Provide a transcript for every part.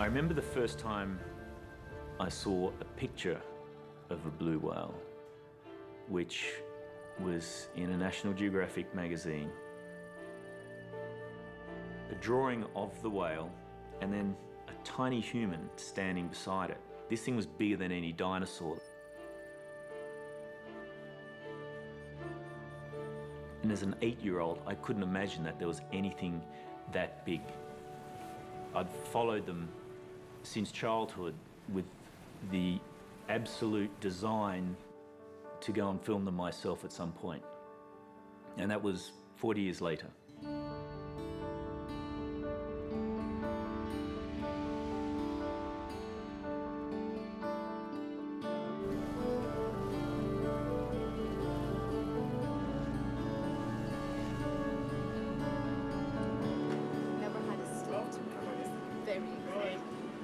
I remember the first time I saw a picture of a blue whale, which was in a National Geographic magazine. A drawing of the whale and then a tiny human standing beside it. This thing was bigger than any dinosaur. And as an 8-year-old, I couldn't imagine that there was anything that big. I'd followed them since childhood with the absolute design to go and film them myself at some point. And that was 40 years later.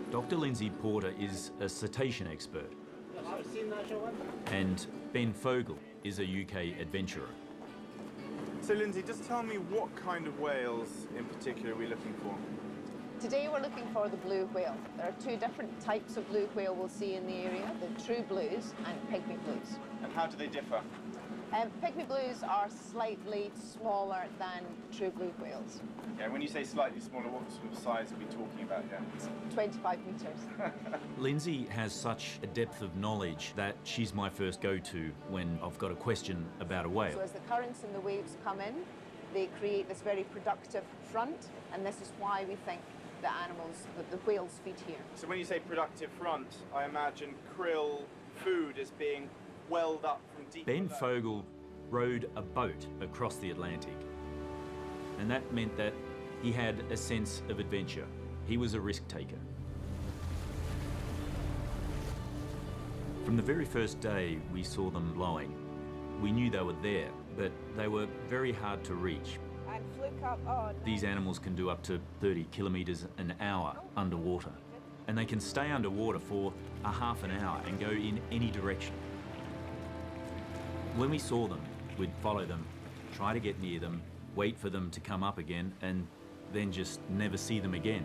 Dr. Lindsay Porter is a cetacean expert, and Ben Fogle is a UK adventurer. So Lindsay, just tell me what kind of whales in particular are we looking for? Today we're looking for the blue whale. There are two different types of blue whale we'll see in the area, the true blues and pygmy blues. And how do they differ? Pygmy blues are slightly smaller than true blue whales. Yeah, when you say slightly smaller, what sort of size are we talking about here? 25 metres. Lindsay has such a depth of knowledge that she's my first go-to when I've got a question about a whale. So as the currents and the waves come in, they create this very productive front, and this is why we think the animals, the whales feed here. So when you say productive front, I imagine krill food is being welled up from deep Ben below. Fogle rowed a boat across the Atlantic, and that meant that he had a sense of adventure. He was a risk taker. From the very first day we saw them blowing, we knew they were there, but they were very hard to reach. And flick up, oh no. These animals can do up to 30 kilometres an hour underwater, and they can stay underwater for a half an hour and go in any direction. When we saw them, we'd follow them, try to get near them, wait for them to come up again, and then just never see them again.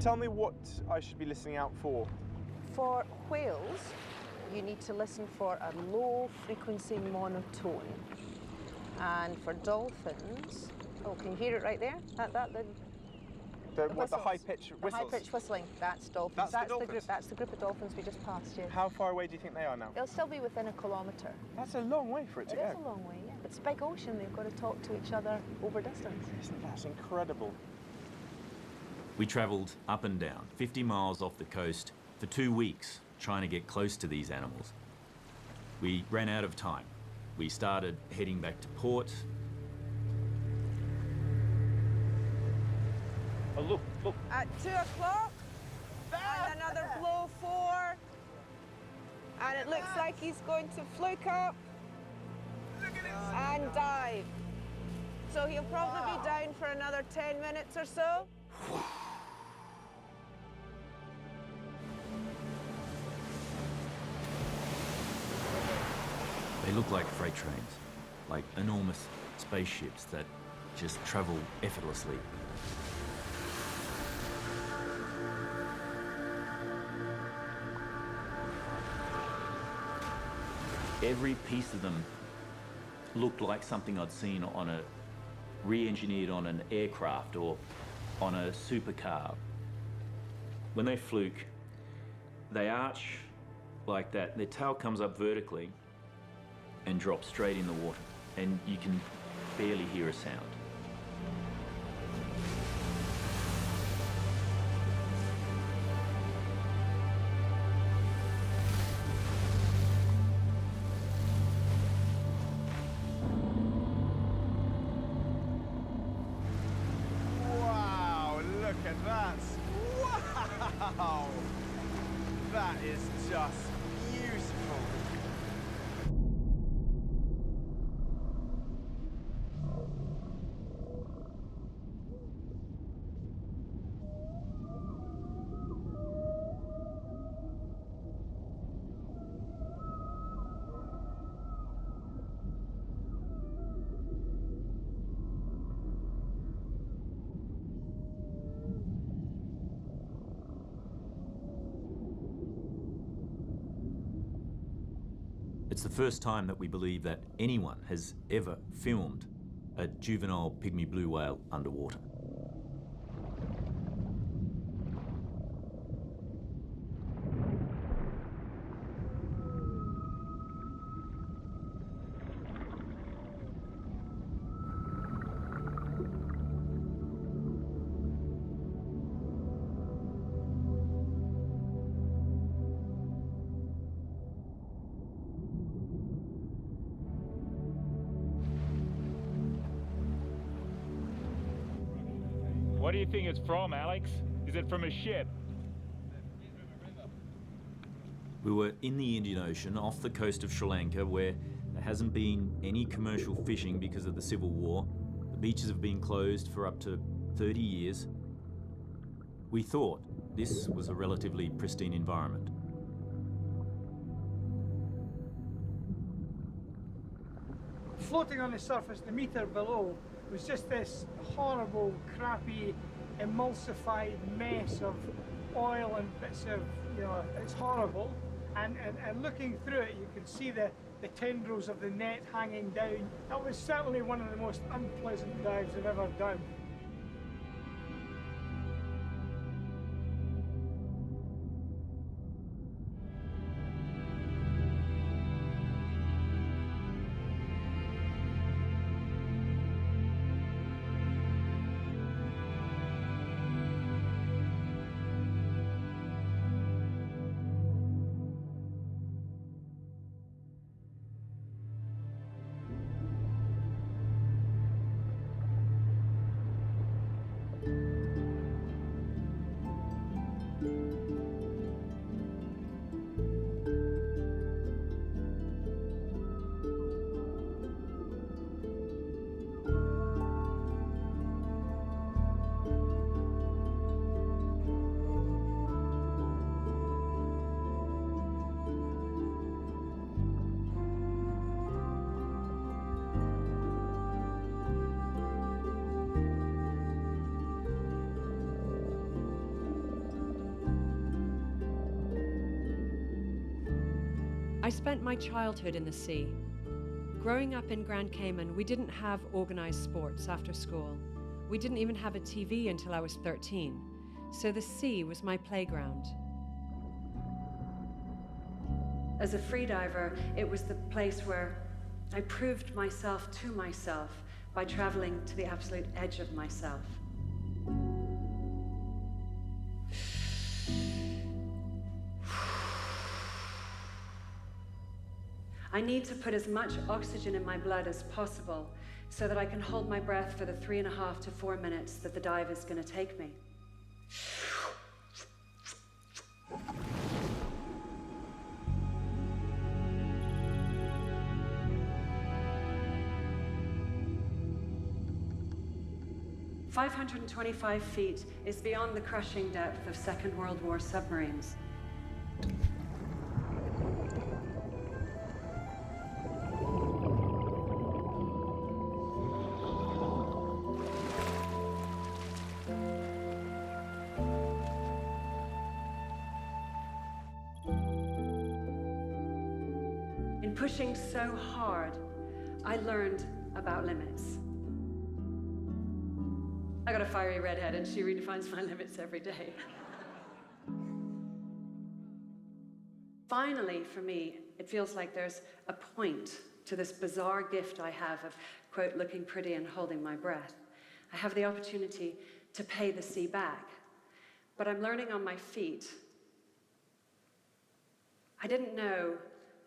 Tell me what I should be listening out for. For whales, you need to listen for a low frequency monotone. And for dolphins, oh, can you hear it right there? The high-pitched whistles? The high-pitched whistling, that's dolphins. That's the dolphins? That's the group of dolphins we just passed, yeah. How far away do you think they are now? They'll still be within a kilometre. That's a long way for it to go. It is a long way, yeah. It's a big ocean, they've got to talk to each other over distance. Isn't that incredible? We travelled up and down, 50 miles off the coast for 2 weeks, trying to get close to these animals. We ran out of time. We started heading back to port. Oh, look, look. At 2 o'clock, and another blow 4, and it looks like he's going to fluke up and dive. So he'll probably be down for another 10 minutes or so. They look like freight trains, like enormous spaceships that just travel effortlessly. Every piece of them looked like something I'd seen on a re-engineered on an aircraft or on a supercar. When they fluke, they arch like that. Their tail comes up vertically and drops straight in the water, and you can barely hear a sound. Look at that! Wow! That is just beautiful. It's the first time that we believe that anyone has ever filmed a juvenile pygmy blue whale underwater. What do you think it's from, Alex? Is it from a ship? We were in the Indian Ocean off the coast of Sri Lanka, where there hasn't been any commercial fishing because of the civil war. The beaches have been closed for up to 30 years. We thought this was a relatively pristine environment. Floating on the surface, the metre below, was just this horrible, crappy, emulsified mess of oil and bits of, it's horrible. And looking through it, you can see the tendrils of the net hanging down. That was certainly one of the most unpleasant dives I've ever done. I spent my childhood in the sea. Growing up in Grand Cayman, we didn't have organized sports after school. We didn't even have a TV until I was 13, so the sea was my playground. As a freediver, it was the place where I proved myself to myself by traveling to the absolute edge of myself. I need to put as much oxygen in my blood as possible so that I can hold my breath for the 3.5 to 4 minutes that the dive is going to take me. "525 feet is beyond the crushing depth of Second World War submarines. In pushing so hard, I learned about limits. I got a fiery redhead and she redefines my limits every day. Finally, for me, it feels like there's a point to this bizarre gift I have of, quote, looking pretty and holding my breath. I have the opportunity to pay the sea back, but I'm learning on my feet. I didn't know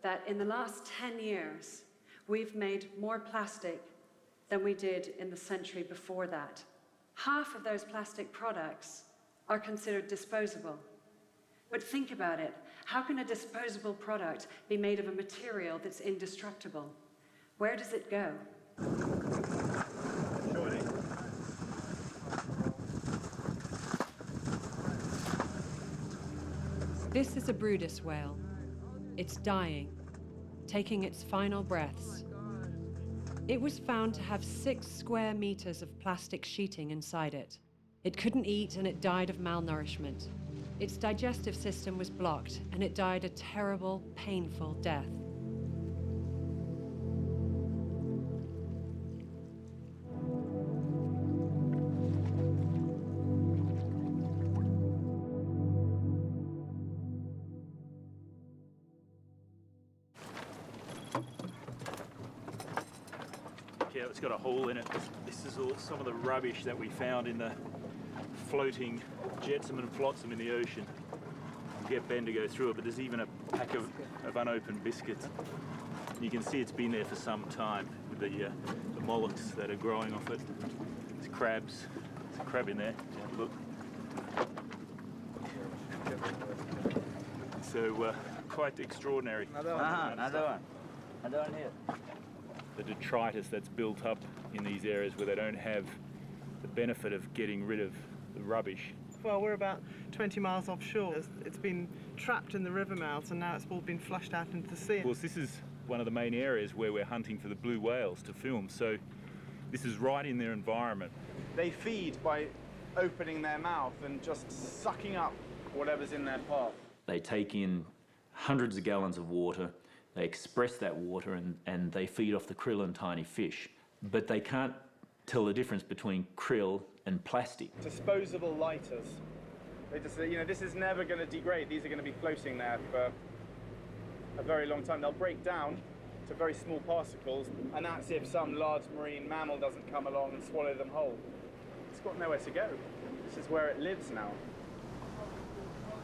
that in the last 10 years, we've made more plastic than we did in the century before that. Half of those plastic products are considered disposable. But think about it. How can a disposable product be made of a material that's indestructible? Where does it go? This is a Brutus whale. It's dying, taking its final breaths. It was found to have 6 square meters of plastic sheeting inside it. It couldn't eat and it died of malnourishment. Its digestive system was blocked and it died a terrible, painful death. out. It's got a hole in it. This is all some of the rubbish that we found in the floating jetsam and flotsam in the ocean. We'll get Ben to go through it, but there's even a pack of unopened biscuits. And you can see it's been there for some time with the mollusks that are growing off it. There's crabs. There's a crab in there. Look. So quite extraordinary. Another one here. The detritus that's built up in these areas where they don't have the benefit of getting rid of the rubbish. Well, we're about 20 miles offshore. It's been trapped in the river mouths and now it's all been flushed out into the sea. Of course, this is one of the main areas where we're hunting for the blue whales to film, so this is right in their environment. They feed by opening their mouth and just sucking up whatever's in their path. They take in hundreds of gallons of water, they express that water and they feed off the krill and tiny fish. But they can't tell the difference between krill and plastic. Disposable lighters. They just say, you know, this is never going to degrade. These are going to be floating there for a very long time. They'll break down to very small particles, and that's if some large marine mammal doesn't come along and swallow them whole. It's got nowhere to go. This is where it lives now.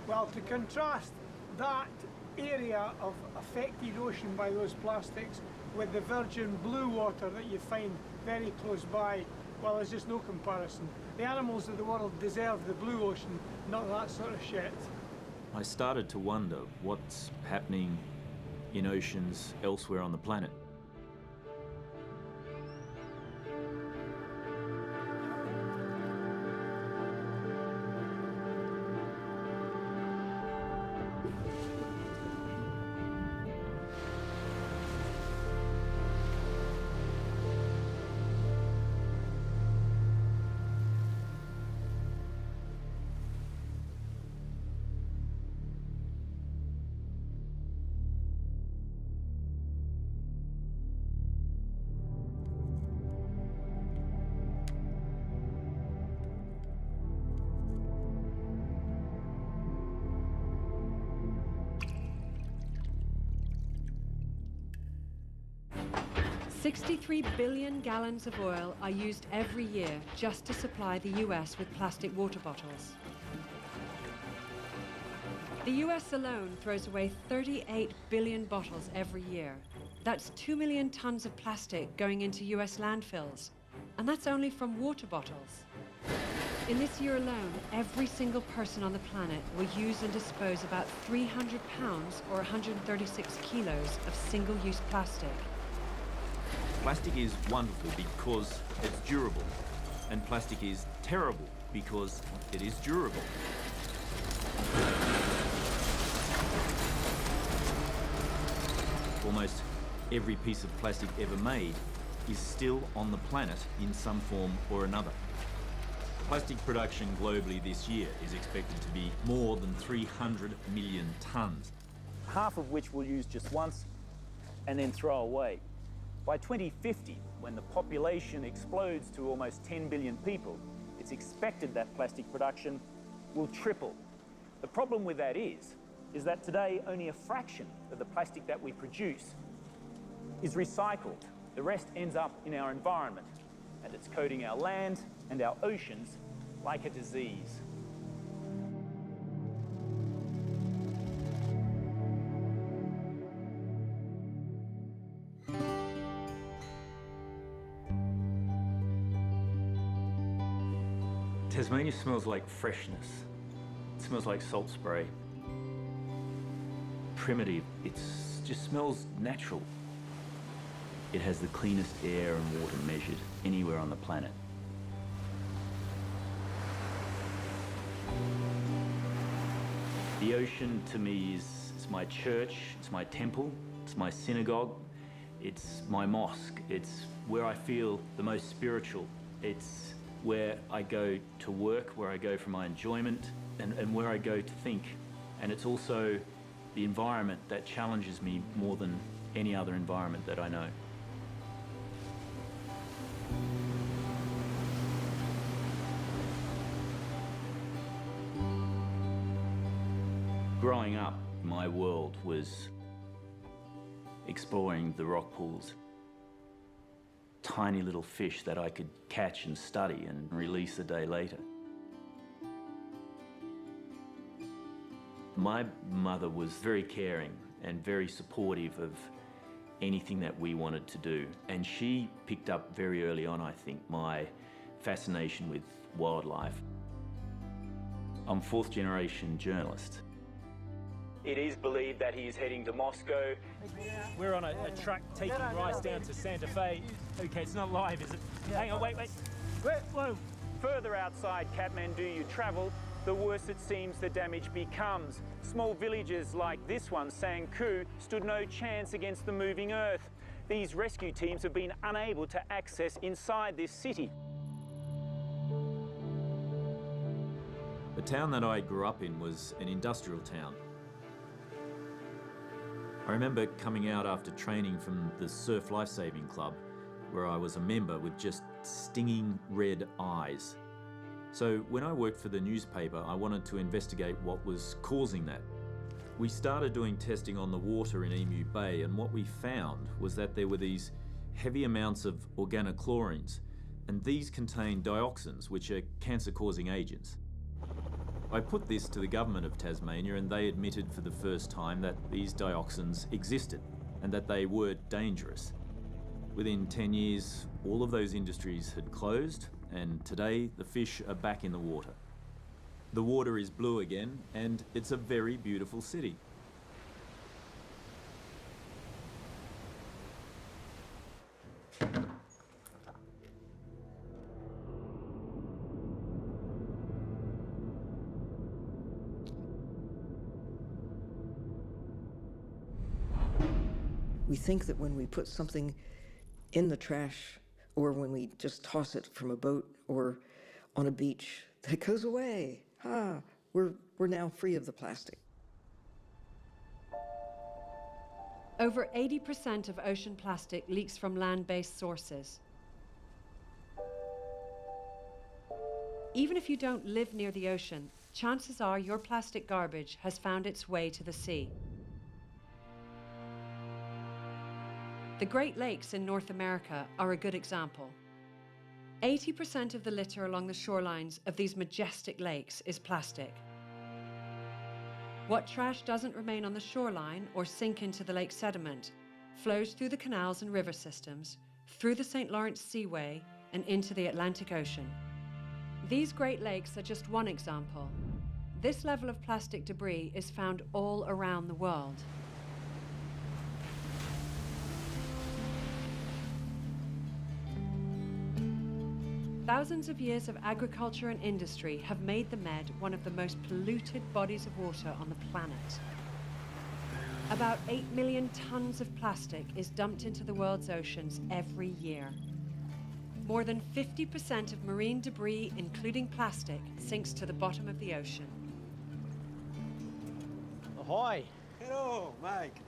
Well, to contrast that area of affected ocean by those plastics with the virgin blue water that you find very close by, well, there's just no comparison. The animals of the world deserve the blue ocean, not that sort of shit. I started to wonder what's happening in oceans elsewhere on the planet. $63 billion gallons of oil are used every year just to supply the US with plastic water bottles. The US alone throws away 38 billion bottles every year. That's 2 million tons of plastic going into US landfills. And that's only from water bottles. In this year alone, every single person on the planet will use and dispose about 300 pounds or 136 kilos of single-use plastic. Plastic is wonderful because it's durable, and plastic is terrible because it is durable. Almost every piece of plastic ever made is still on the planet in some form or another. Plastic production globally this year is expected to be more than 300 million tons. Half of which we'll use just once and then throw away. By 2050, when the population explodes to almost 10 billion people, it's expected that plastic production will triple. The problem with that is that today only a fraction of the plastic that we produce is recycled. The rest ends up in our environment, and it's coating our land and our oceans like a disease. Tasmania smells like freshness. It smells like salt spray. Primitive, it just smells natural. It has the cleanest air and water measured anywhere on the planet. The ocean to me is my church, it's my temple, it's my synagogue, it's my mosque, it's where I feel the most spiritual. It's where I go to work, where I go for my enjoyment, and where I go to think. And it's also the environment that challenges me more than any other environment that I know. Growing up, my world was exploring the rock pools, tiny little fish that I could catch and study and release a day later. My mother was very caring and very supportive of anything that we wanted to do. And she picked up very early on, I think, my fascination with wildlife. I'm fourth generation journalist. It is believed that he is heading to Moscow. We're on a truck taking rice down to Santa Fe. Okay, it's not live, is it? Hang on, wait. Whoa. Further outside Kathmandu you travel, the worse it seems the damage becomes. Small villages like this one, Sangku, stood no chance against the moving earth. These rescue teams have been unable to access inside this city. The town that I grew up in was an industrial town. I remember coming out after training from the Surf Lifesaving Club, where I was a member with just stinging red eyes. So when I worked for the newspaper, I wanted to investigate what was causing that. We started doing testing on the water in Emu Bay, and what we found was that there were these heavy amounts of organochlorines, and these contain dioxins, which are cancer-causing agents. I put this to the government of Tasmania, and they admitted for the first time that these dioxins existed and that they were dangerous. Within 10 years, all of those industries had closed, and today the fish are back in the water. The water is blue again, and it's a very beautiful city. We think that when we put something in the trash, or when we just toss it from a boat or on a beach, that it goes away. We're now free of the plastic. Over 80% of ocean plastic leaks from land-based sources. Even if you don't live near the ocean, chances are your plastic garbage has found its way to the sea. The Great Lakes in North America are a good example. 80% of the litter along the shorelines of these majestic lakes is plastic. What trash doesn't remain on the shoreline or sink into the lake sediment flows through the canals and river systems, through the St. Lawrence Seaway, and into the Atlantic Ocean. These Great Lakes are just one example. This level of plastic debris is found all around the world. Thousands of years of agriculture and industry have made the Med one of the most polluted bodies of water on the planet. About 8 million tons of plastic is dumped into the world's oceans every year. More than 50% of marine debris, including plastic, sinks to the bottom of the ocean. Ahoy! Hello, Mike.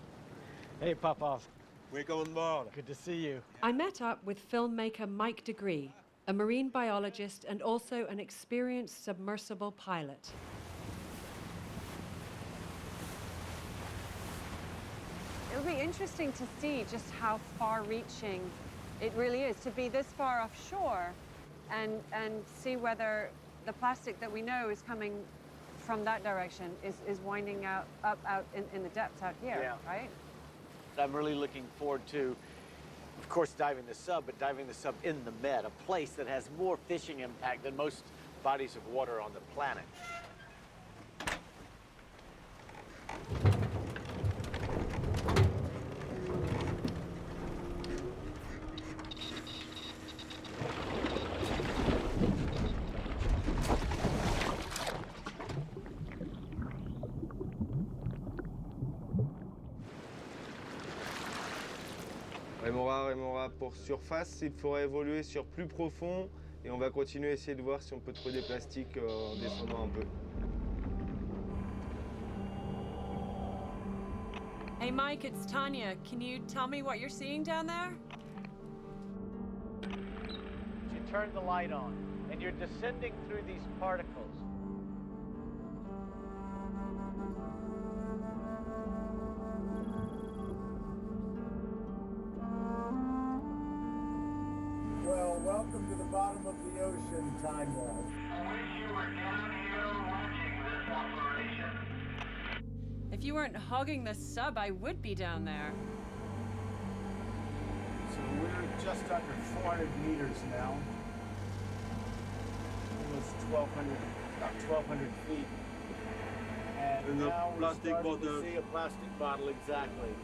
Hey, Popov. We're going more. Good to see you. I met up with filmmaker Mike Degree, a marine biologist and also an experienced submersible pilot. It'll be interesting to see just how far-reaching it really is to be this far offshore and see whether the plastic that we know is coming from that direction is winding up out in the depths out here, right? I'm really looking forward to, of course, diving the sub, but diving the sub in the Med, a place that has more fishing impact than most bodies of water on the planet. Remora pour surface, il faudra évoluer sur plus profond et on va continuer à essayer de voir si on peut trouver des plastiques en descendant un peu. Hey Mike, it's Tanya. Can you tell me what you're seeing down there? You turn the light on and you're descending through these particles. Welcome to the bottom of the ocean, Tanya. I wish you were down here watching this operation. If you weren't hogging the sub, I would be down there. So we're just under 400 meters now. Almost 1,200, about 1,200 feet. And now we're starting to see a plastic bottle, exactly.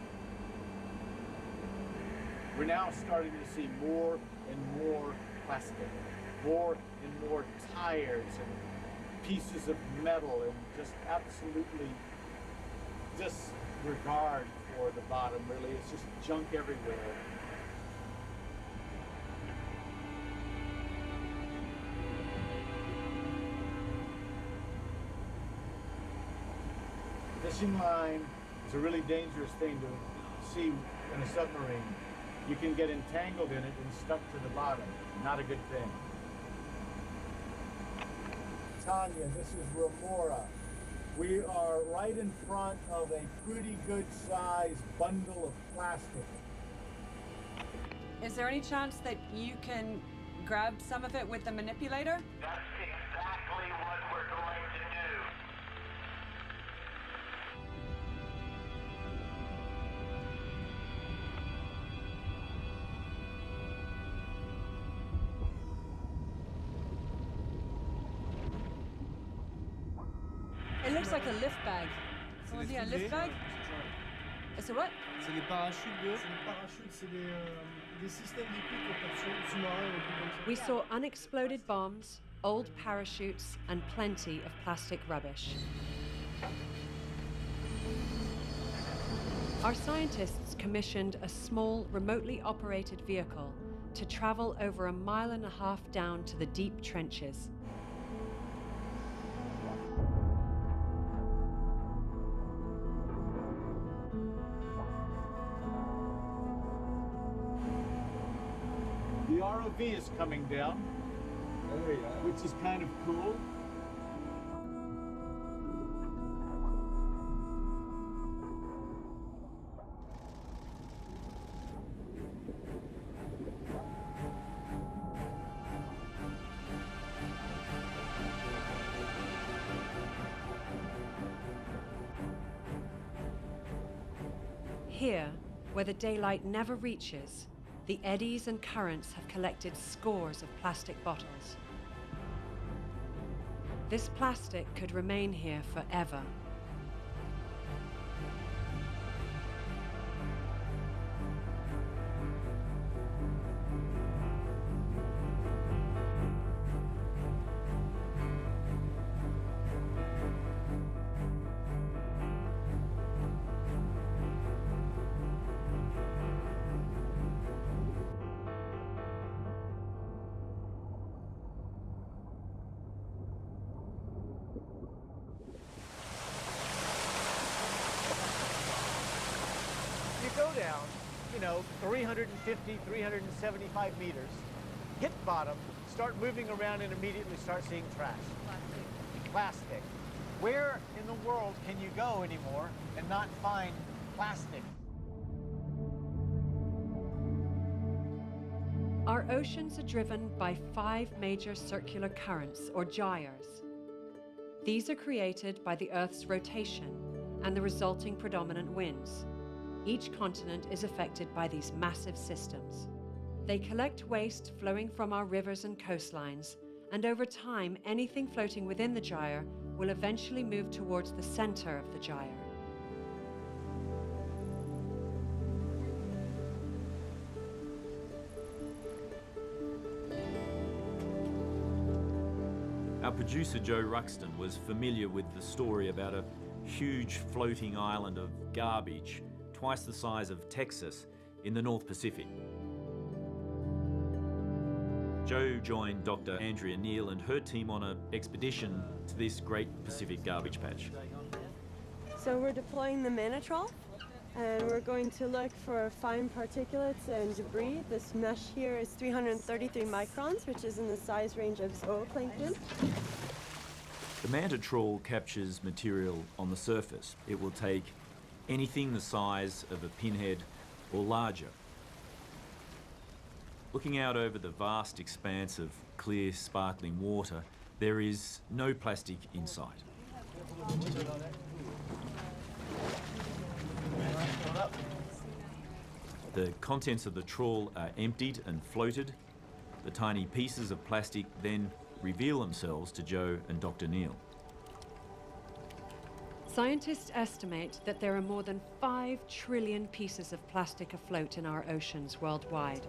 We're now starting to see more and more plastic, more and more tires and pieces of metal and just absolutely disregard for the bottom, really. It's just junk everywhere. Fishing line is a really dangerous thing to see in a submarine. You can get entangled in it and stuck to the bottom. Not a good thing. Tanya, this is Remora. We are right in front of a pretty good sized bundle of plastic. Is there any chance that you can grab some of it with the manipulator? That's exactly what we're going to do. It looks like a lift bag. So on dit un lift bag? It's a what? C'est les parachutes de... C'est les parachutes, c'est des systèmes d'écoute pour sous-marins ou tout comme ça. We saw unexploded bombs, old parachutes, and plenty of plastic rubbish. Our scientists commissioned a small, remotely operated vehicle to travel over 1.5 miles down to the deep trenches. The ROV is coming down, which is kind of cool. Here, where the daylight never reaches, the eddies and currents have collected scores of plastic bottles. This plastic could remain here forever. Go down, 350, 375 meters, hit bottom, start moving around and immediately start seeing trash. Plastic. Where in the world can you go anymore and not find plastic? Our oceans are driven by 5 major circular currents, or gyres. These are created by the Earth's rotation and the resulting predominant winds. Each continent is affected by these massive systems. They collect waste flowing from our rivers and coastlines, and over time, anything floating within the gyre will eventually move towards the center of the gyre. Our producer Joe Ruxton was familiar with the story about a huge floating island of garbage twice the size of Texas in the North Pacific. Joe joined Dr. Andrea Neal and her team on an expedition to this great Pacific garbage patch. So we're deploying the Manatrol, and we're going to look for fine particulates and debris. This mesh here is 333 microns, which is in the size range of zooplankton. The manta trawl captures material on the surface. It will take anything the size of a pinhead or larger. Looking out over the vast expanse of clear, sparkling water, there is no plastic in sight. The contents of the trawl are emptied and floated. The tiny pieces of plastic then reveal themselves to Joe and Dr. Neil. Scientists estimate that there are more than 5 trillion pieces of plastic afloat in our oceans worldwide.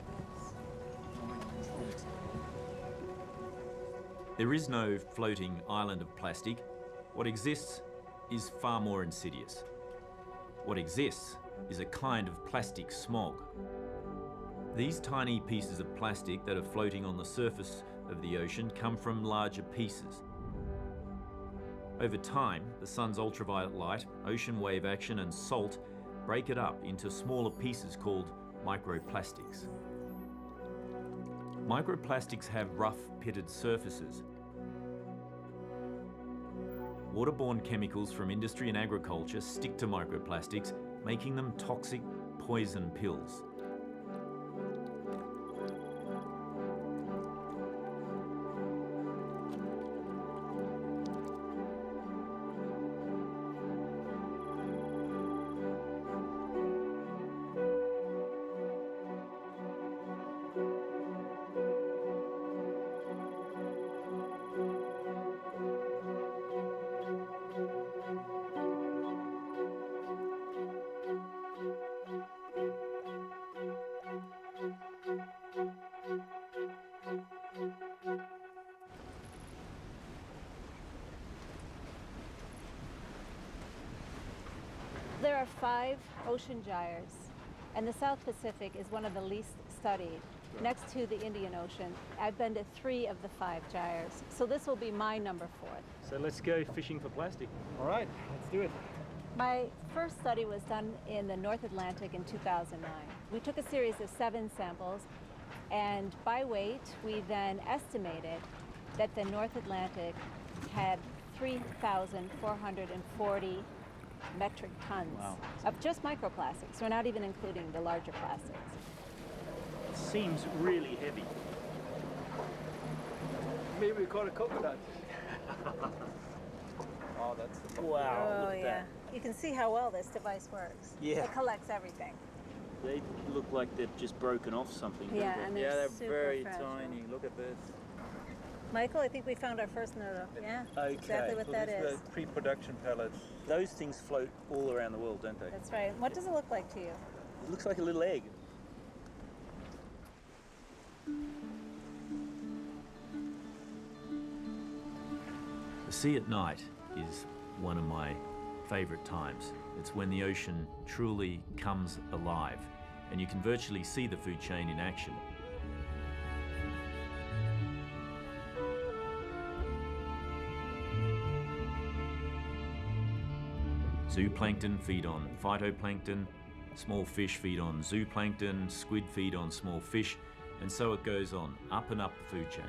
There is no floating island of plastic. What exists is far more insidious. What exists is a kind of plastic smog. These tiny pieces of plastic that are floating on the surface of the ocean come from larger pieces. Over time, the sun's ultraviolet light, ocean wave action and salt break it up into smaller pieces called microplastics. Microplastics have rough, pitted surfaces. Waterborne chemicals from industry and agriculture stick to microplastics, making them toxic poison pills. There are 5 ocean gyres, and the South Pacific is one of the least studied, next to the Indian Ocean. I've been to 3 of the 5 gyres, so this will be my number 4. So let's go fishing for plastic. All right, let's do it. My first study was done in the North Atlantic in 2009. We took a series of 7 samples, and by weight, we then estimated that the North Atlantic had 3,440 metric tons of just microplastics. We're not even including the larger plastics. It seems really heavy. Maybe we caught a coconut. Oh, that's the Wow. Oh, yeah. You can see how well this device works. Yeah. It collects everything. They look like they've just broken off something. Yeah, and they're they're very fragile. tiny. Look at this. Michael, I think we found our first noodle. Yeah, Okay. exactly what that is. Pre-production pellets. Those things float all around the world, don't they? That's right. What does it look like to you? It looks like a little egg. The sea at night is one of my favourite times. It's when the ocean truly comes alive and you can virtually see the food chain in action. Zooplankton feed on phytoplankton, small fish feed on zooplankton, squid feed on small fish, and so it goes on, up and up the food chain.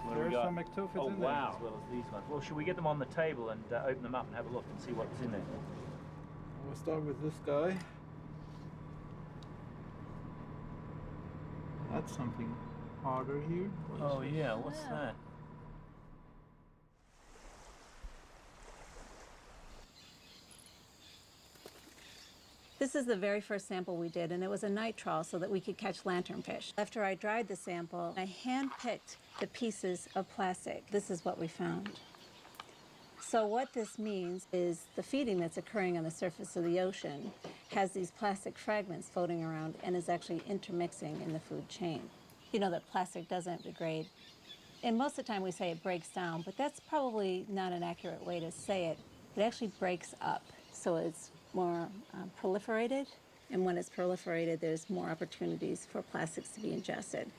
There's some ectophids in there. Wow. As well as these ones. Well, should we get them on the table and open them up and have a look and see what's in there? We'll start with this guy. That's something harder here. Oh yeah, what's that? This is the very first sample we did, and it was a night trawl so that we could catch lanternfish. After I dried the sample, I hand-picked the pieces of plastic. This is what we found. So what this means is the feeding that's occurring on the surface of the ocean has these plastic fragments floating around and is actually intermixing in the food chain. You know that plastic doesn't degrade. And most of the time we say it breaks down, but that's probably not an accurate way to say it. It actually breaks up, so it's more proliferated, and when it's proliferated, there's more opportunities for plastics to be ingested.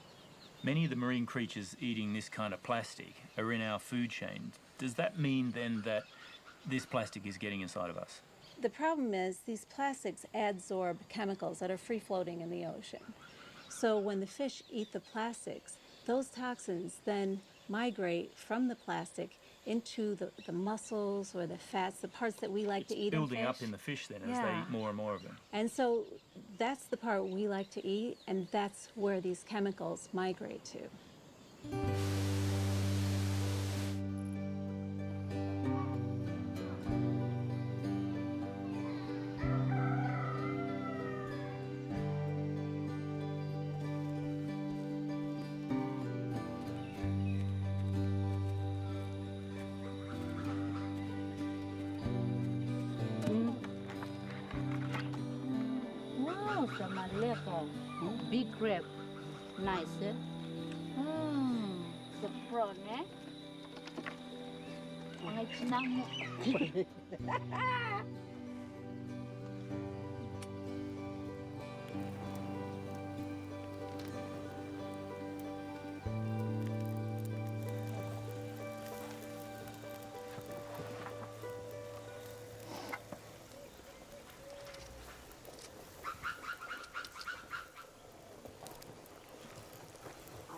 Many of the marine creatures eating this kind of plastic are in our food chain. Does that mean then that this plastic is getting inside of us? The problem is these plastics adsorb chemicals that are free-floating in the ocean. So when the fish eat the plastics, those toxins then migrate from the plastic into the mussels or the fats, the parts that we like to eat in fish. Building up in the fish then as they eat more and more of them. And so that's the part we like to eat, and that's where these chemicals migrate to. Wow, some little big crab. Nice, eh? The prawn, eh? Ay, chinamo.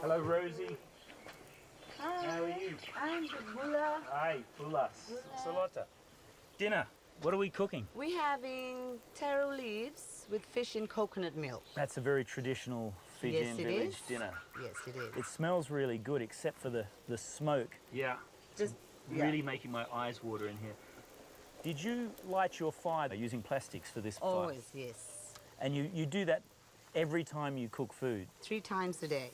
Hello, Rosie. Hi. How are you? I'm the Bula. Hi, Bulas. Salota. Dinner. What are we cooking? We're having taro leaves with fish in coconut milk. That's a very traditional Fijian village dinner. Yes, it is. It smells really good, except for the smoke. Yeah. Just really making my eyes water in here. Did you light your fire using plastics for this fire? Always, yes. And you do that every time you cook food? 3 times a day.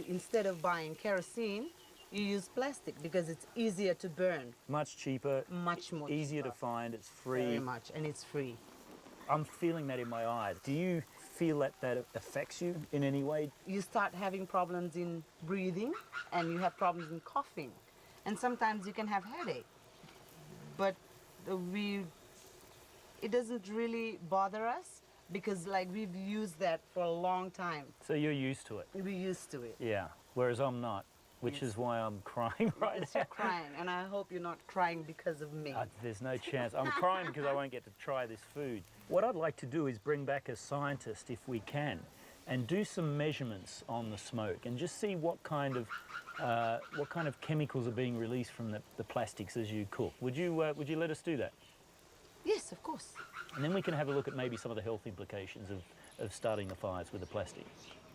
Instead of buying kerosene, you use plastic because it's easier to burn. Much cheaper. Much more easier cheaper. to find. It's free. Very much, and it's free. I'm feeling that in my eyes. Do you feel that affects you in any way? You start having problems in breathing, and you have problems in coughing, and sometimes you can have headache. But it doesn't really bother us because we've used that for a long time. So you're used to it? We're used to it. Yeah, whereas I'm not, which is why I'm crying right now. You're crying, and I hope you're not crying because of me. There's no chance. I'm crying because I won't get to try this food. What I'd like to do is bring back a scientist, if we can, and do some measurements on the smoke and just see what kind of chemicals are being released from the plastics as you cook. Would you let us do that? Yes, of course. And then we can have a look at maybe some of the health implications of starting the fires with the plastic.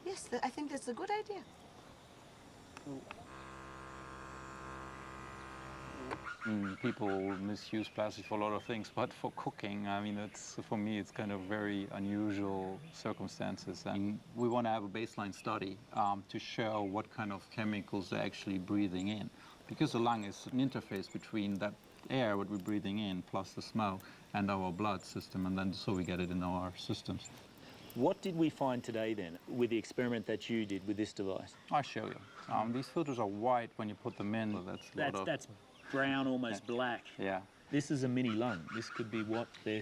Yes, I think that's a good idea. People misuse plastic for a lot of things, but for cooking, I mean, for me, it's kind of very unusual circumstances. And we want to have a baseline study to show what kind of chemicals they're actually breathing in. Because the lung is an interface between that air, what we're breathing in, plus the smoke, and our blood system, and then so we get it in our systems. What did we find today then with the experiment that you did with this device? I'll show you. These filters are white when you put them in. So that's brown, almost black. Yeah. This is a mini lung. This could be what they're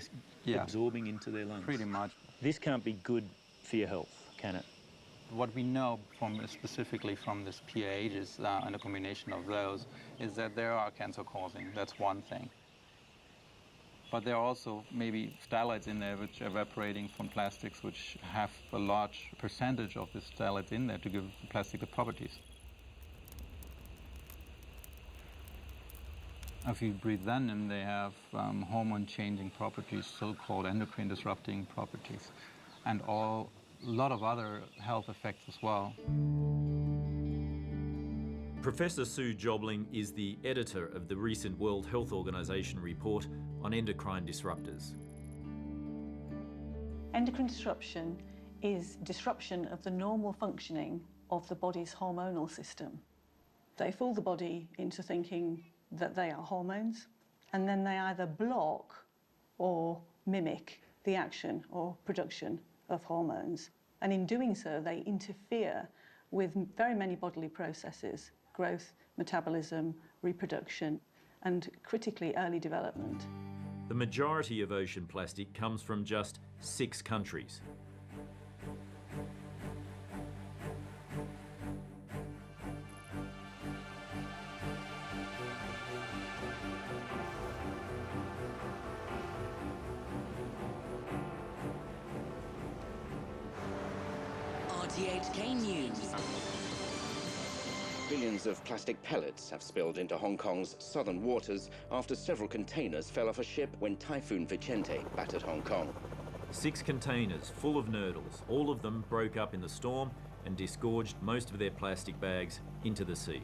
absorbing into their lungs. Pretty much. This can't be good for your health, can it? What we know specifically from this PAHs and a combination of those is that there are cancer causing. That's one thing. But there are also maybe phthalates in there which are evaporating from plastics, which have a large percentage of this phthalates in there to give the plastic the properties. If you breathe them in, they have hormone-changing properties, so-called endocrine disrupting properties, and a lot of other health effects as well. Professor Sue Jobling is the editor of the recent World Health Organization report on endocrine disruptors. Endocrine disruption is disruption of the normal functioning of the body's hormonal system. They fool the body into thinking that they are hormones, and then they either block or mimic the action or production of hormones. And in doing so, they interfere with very many bodily processes: growth, metabolism, reproduction, and critically early development. The majority of ocean plastic comes from just 6 countries. RTHK News. Billions of plastic pellets have spilled into Hong Kong's southern waters after several containers fell off a ship when Typhoon Vicente battered Hong Kong. 6 containers full of nurdles, all of them broke up in the storm and disgorged most of their plastic bags into the sea.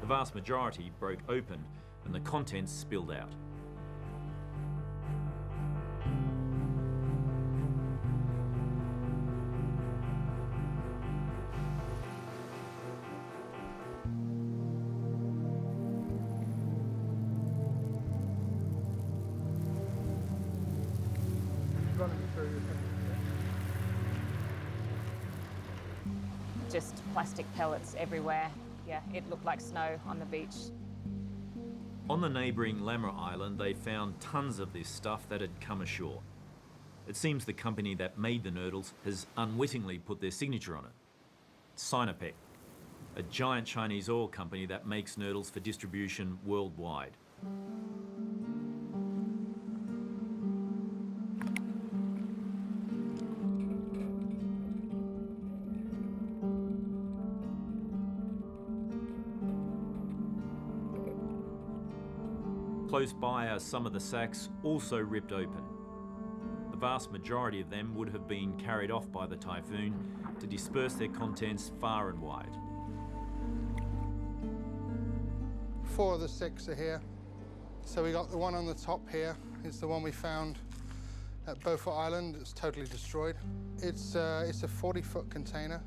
The vast majority broke open and the contents spilled out. Just plastic pellets everywhere. Yeah, it looked like snow on the beach. On the neighbouring Lamra Island, they found tons of this stuff that had come ashore. It seems the company that made the nurdles has unwittingly put their signature on it. Sinopec, a giant Chinese oil company that makes nurdles for distribution worldwide. Close by are some of the sacks also ripped open. The vast majority of them would have been carried off by the typhoon to disperse their contents far and wide. 4 of the 6 are here. So we got the one on the top here. It's the one we found at Beaufort Island. It's totally destroyed. It's a 40-foot container.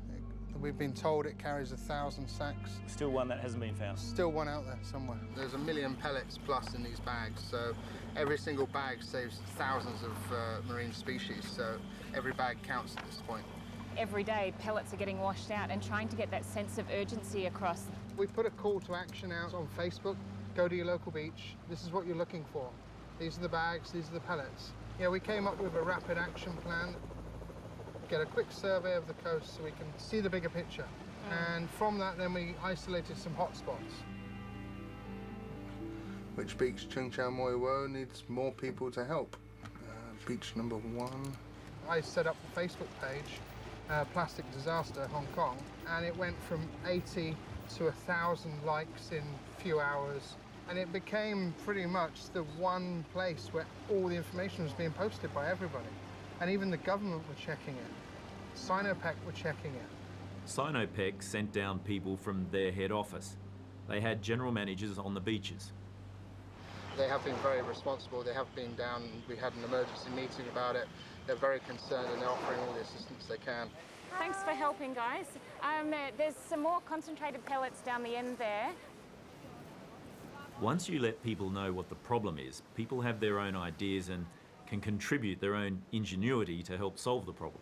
We've been told it carries 1,000 sacks. Still one that hasn't been found? Still one out there somewhere. There's 1 million pellets plus in these bags, so every single bag saves thousands of marine species, so every bag counts at this point. Every day, pellets are getting washed out and trying to get that sense of urgency across. We put a call to action out on Facebook. Go to your local beach. This is what you're looking for. These are the bags, these are the pellets. Yeah, we came up with a rapid action plan. Get a quick survey of the coast so we can see the bigger picture. And from that, then we isolated some hotspots. Which beach, Chung Chau Moi Wo, needs more people to help? Beach number 1. I set up the Facebook page, Plastic Disaster Hong Kong, and it went from 80 to 1,000 likes in a few hours. And it became pretty much the one place where all the information was being posted by everybody. And even the government were checking it. Sinopec were checking it. Sinopec sent down people from their head office. They had general managers on the beaches. They have been very responsible. They have been down. We had an emergency meeting about it. They're very concerned and they're offering all the assistance they can. Thanks for helping, guys. There's some more concentrated pellets down the end there. Once you let people know what the problem is, people have their own ideas and can contribute their own ingenuity to help solve the problem.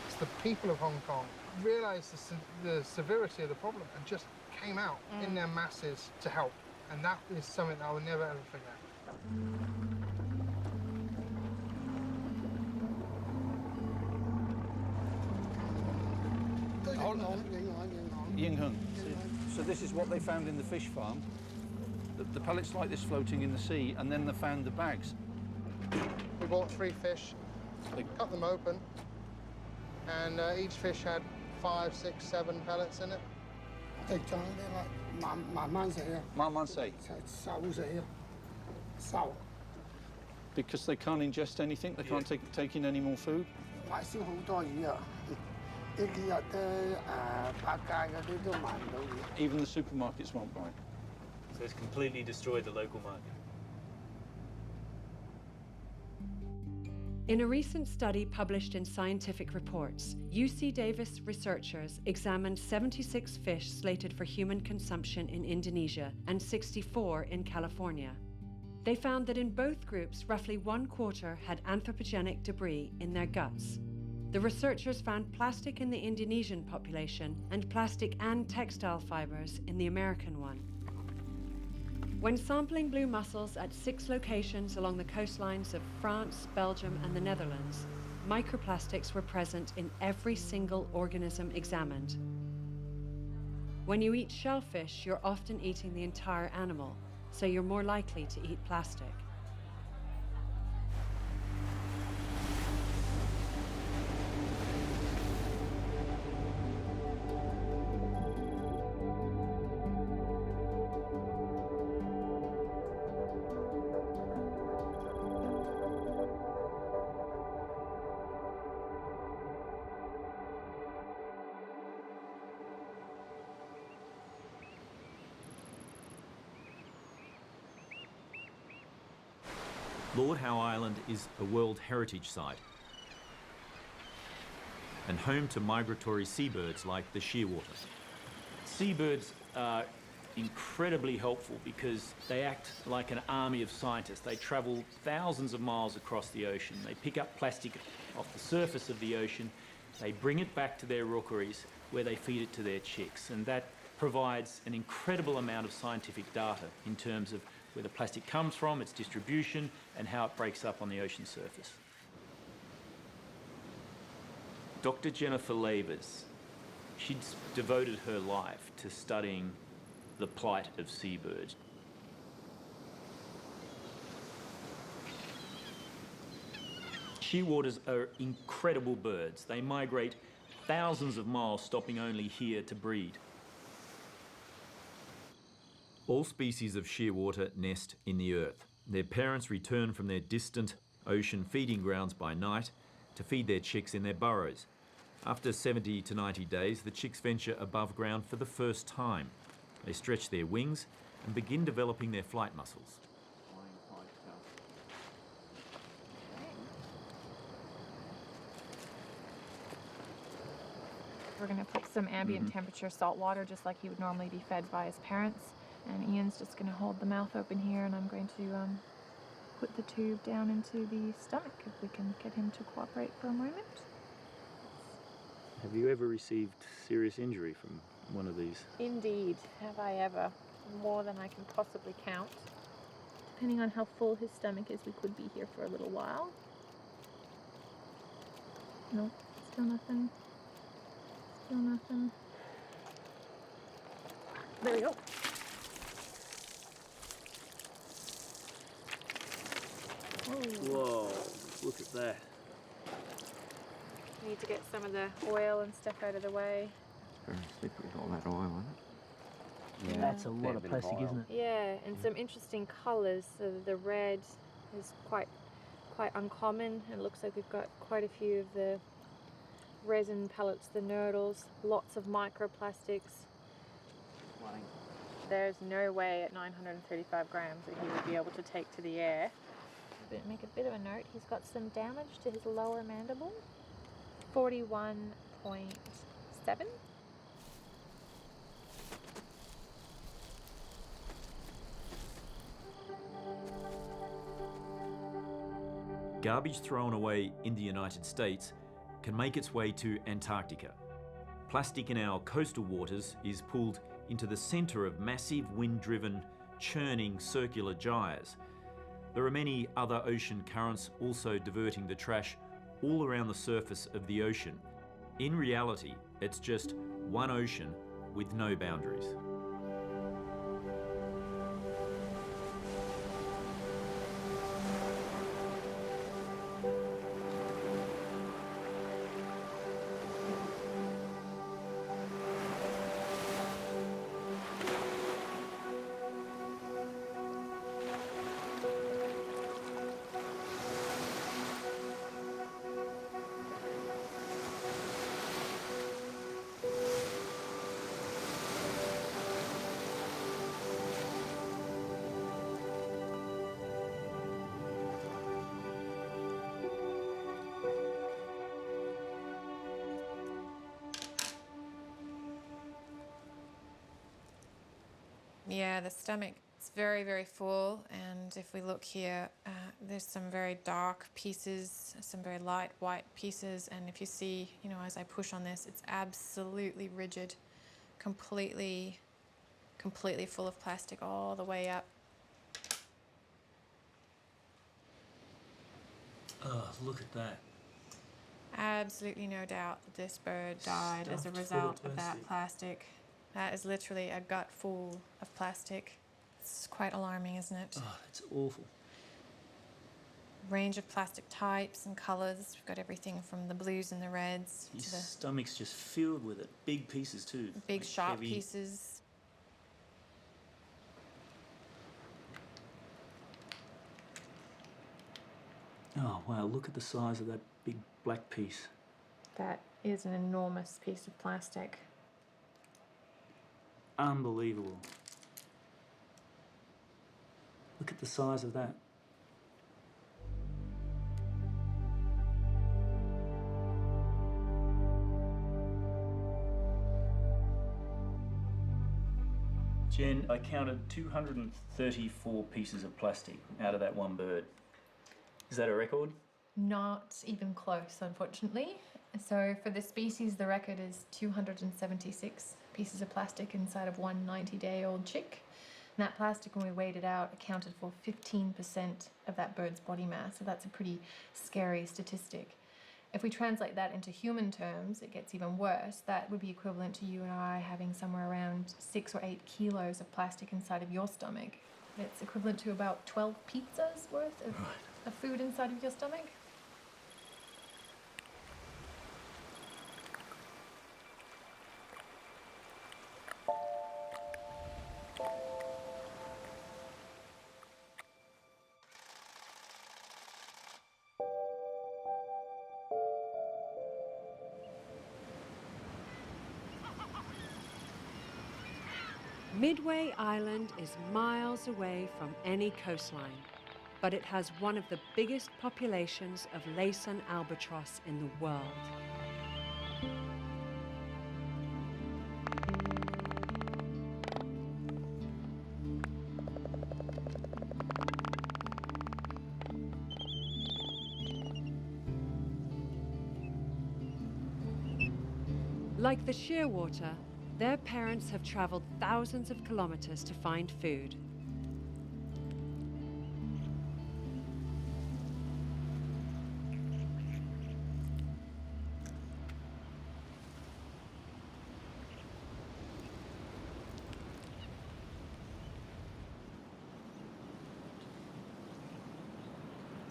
It's the people of Hong Kong realised the severity of the problem and just came out in their masses to help. And that is something that I will never ever forget. Yingheng. So this is what they found in the fish farm. The pellets like this floating in the sea, and then they found the bags. We bought 3 fish, we cut them open, and each fish had 5, 6, 7 pellets in it. Because they can't ingest anything, they can't take in any more food? Even the supermarkets won't buy. So it's completely destroyed the local market. In a recent study published in Scientific Reports, UC Davis researchers examined 76 fish slated for human consumption in Indonesia and 64 in California. They found that in both groups, roughly 1/4 had anthropogenic debris in their guts. The researchers found plastic in the Indonesian population and plastic and textile fibers in the American one. When sampling blue mussels at 6 locations along the coastlines of France, Belgium, and the Netherlands, microplastics were present in every single organism examined. When you eat shellfish, you're often eating the entire animal, so you're more likely to eat plastic. Lord Howe Island is a World Heritage Site and home to migratory seabirds like the shearwater. Seabirds are incredibly helpful because they act like an army of scientists. They travel thousands of miles across the ocean. They pick up plastic off the surface of the ocean. They bring it back to their rookeries where they feed it to their chicks. And that provides an incredible amount of scientific data in terms of where the plastic comes from, its distribution, and how it breaks up on the ocean surface. Dr. Jennifer Lavers, she'd devoted her life to studying the plight of seabirds. Shearwaters are incredible birds. They migrate thousands of miles, stopping only here to breed. All species of shearwater nest in the earth. Their parents return from their distant ocean feeding grounds by night to feed their chicks in their burrows. After 70 to 90 days, the chicks venture above ground for the first time. They stretch their wings and begin developing their flight muscles. We're going to put some ambient temperature salt water, just like he would normally be fed by his parents. And Ian's just going to hold the mouth open here, and I'm going to put the tube down into the stomach if we can get him to cooperate for a moment. Have you ever received serious injury from one of these? Indeed, have I ever. More than I can possibly count. Depending on how full his stomach is, we could be here for a little while. Nope, still nothing. Still nothing. There we go. Whoa, look at that. Need to get some of the oil and stuff out of the way. Very slippery with all that oil in it. Yeah, that's a lot of plastic, isn't it? Yeah, and some interesting colours. So the red is quite uncommon. It looks like we've got quite a few of the resin pellets, the nurdles, lots of microplastics. There's no way at 935 grams that he would be able to take to the air. But make a bit of a note, he's got some damage to his lower mandible. 41.7. Garbage thrown away in the United States can make its way to Antarctica. Plastic in our coastal waters is pulled into the centre of massive wind-driven, churning circular gyres. There are many other ocean currents also diverting the trash all around the surface of the ocean. In reality, it's just one ocean with no boundaries. Yeah, the stomach is very, very full, and if we look here, there's some very dark pieces, some very light white pieces, and if you see, you know, as I push on this, it's absolutely rigid, completely full of plastic all the way up. Oh, look at that. Absolutely no doubt that this bird died as a result of that plastic. That is literally a gut full of plastic. It's quite alarming, isn't it? Oh, that's awful. Range of plastic types and colours. We've got everything from the blues and the reds His to the stomach's just filled with it. Big pieces too. big Like sharp heavy. pieces. Oh wow, look at the size of that big black piece. That is an enormous piece of plastic. Jen, I counted 234 pieces of plastic out of that one bird. Is that a record? Not even close, unfortunately. So for this species, the record is 276 pieces of plastic inside of one 90-day-old chick. And that plastic, when we weighed it out, accounted for 15% of that bird's body mass. So that's a pretty scary statistic. If we translate that into human terms, it gets even worse. That would be equivalent to you and I having somewhere around 6 or 8 kilos of plastic inside of your stomach. It's equivalent to about 12 pizzas worth of food inside of your stomach. Midway Island is miles away from any coastline, but it has one of the biggest populations of Leeson albatross in the world. Like the shearwater, their parents have traveled thousands of kilometers to find food.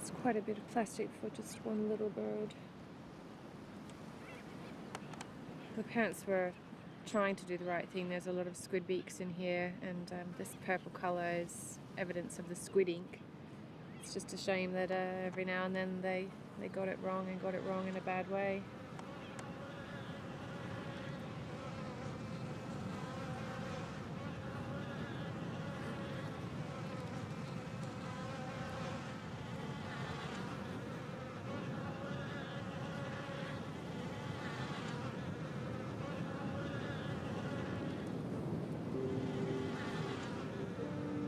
It's quite a bit of plastic for just one little bird. The parents were trying to do the right thing. There's a lot of squid beaks in here, and this purple colour is evidence of the squid ink. It's just a shame that every now and then they got it wrong and got it wrong in a bad way.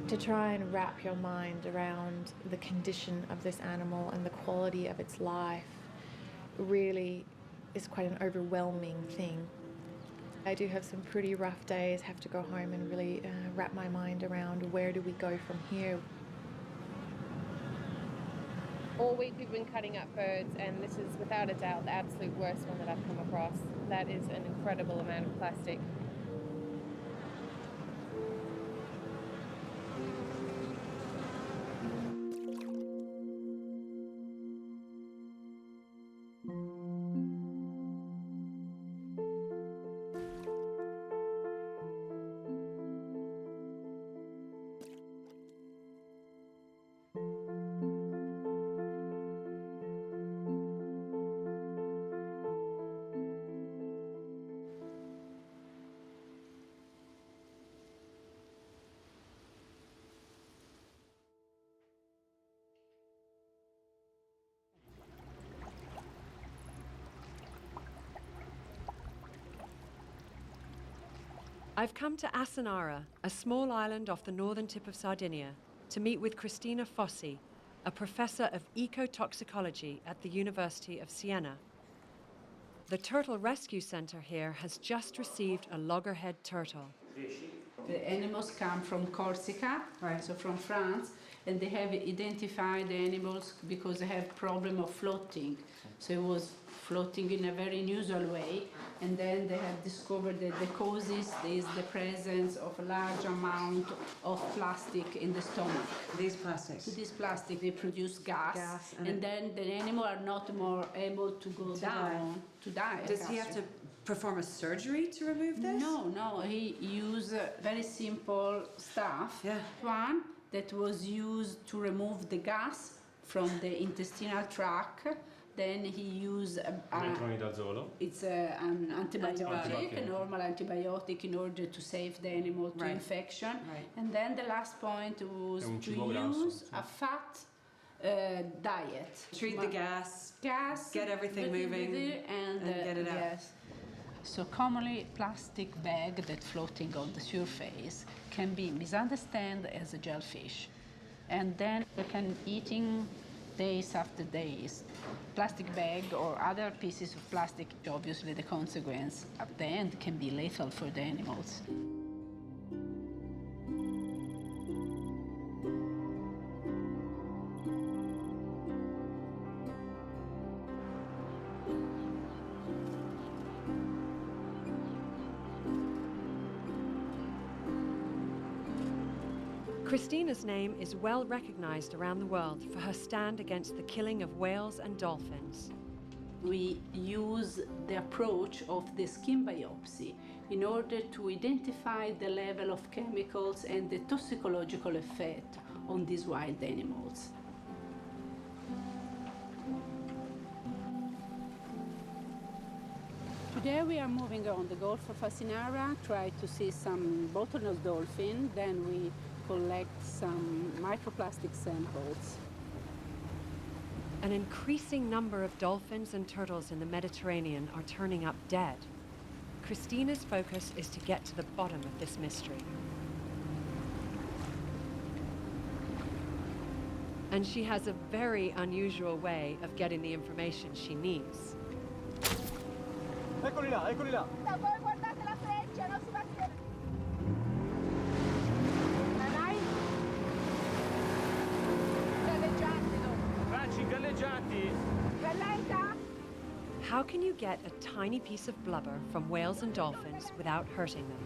To try and wrap your mind around the condition of this animal and the quality of its life really is quite an overwhelming thing. I do have some pretty rough days, have to go home and really wrap my mind around where do we go from here. All week we've been cutting up birds, and this is without a doubt the absolute worst one that I've come across. That is an incredible amount of plastic. I've come to Asanara, a small island off the northern tip of Sardinia, to meet with Cristina Fossi, a professor of ecotoxicology at the University of Siena. The Turtle Rescue Center here has just received a loggerhead turtle. The animals come from Corsica, so from France, and they have identified the animals because they have problem of floating. So it was floating in a very unusual way, and then they have discovered that the causes is the presence of a large amount of plastic in the stomach. These plastics? This plastic, they produce gas and then the animal are not more able to go down, to die. Does he have to perform a surgery to remove this? No, he used very simple stuff. One that was used to remove the gas from the intestinal tract. Then he used it's an antibiotic, a normal antibiotic, in order to save the animal to infection. And then the last point was to use a fat diet. Treat the gas, get everything moving, and get it out. Yes. So commonly, plastic bag that's floating on the surface can be misunderstood as a jellyfish. And then we can eating days after days. Plastic bag or other pieces of plastic, obviously the consequence at the end can be lethal for the animals. Christina's name is well recognized around the world for her stand against the killing of whales and dolphins. We use the approach of the skin biopsy in order to identify the level of chemicals and the toxicological effect on these wild animals. Today we are moving on the Gulf of Asinara, try to see some bottlenose dolphin, then we collect some microplastic samples. An increasing number of dolphins and turtles in the Mediterranean are turning up dead. Christina's focus is to get to the bottom of this mystery. And she has a very unusual way of getting the information she needs. Eccoli là, eccoli là. Guardate la freccia, non si va a How can you get a tiny piece of blubber from whales and dolphins without hurting them?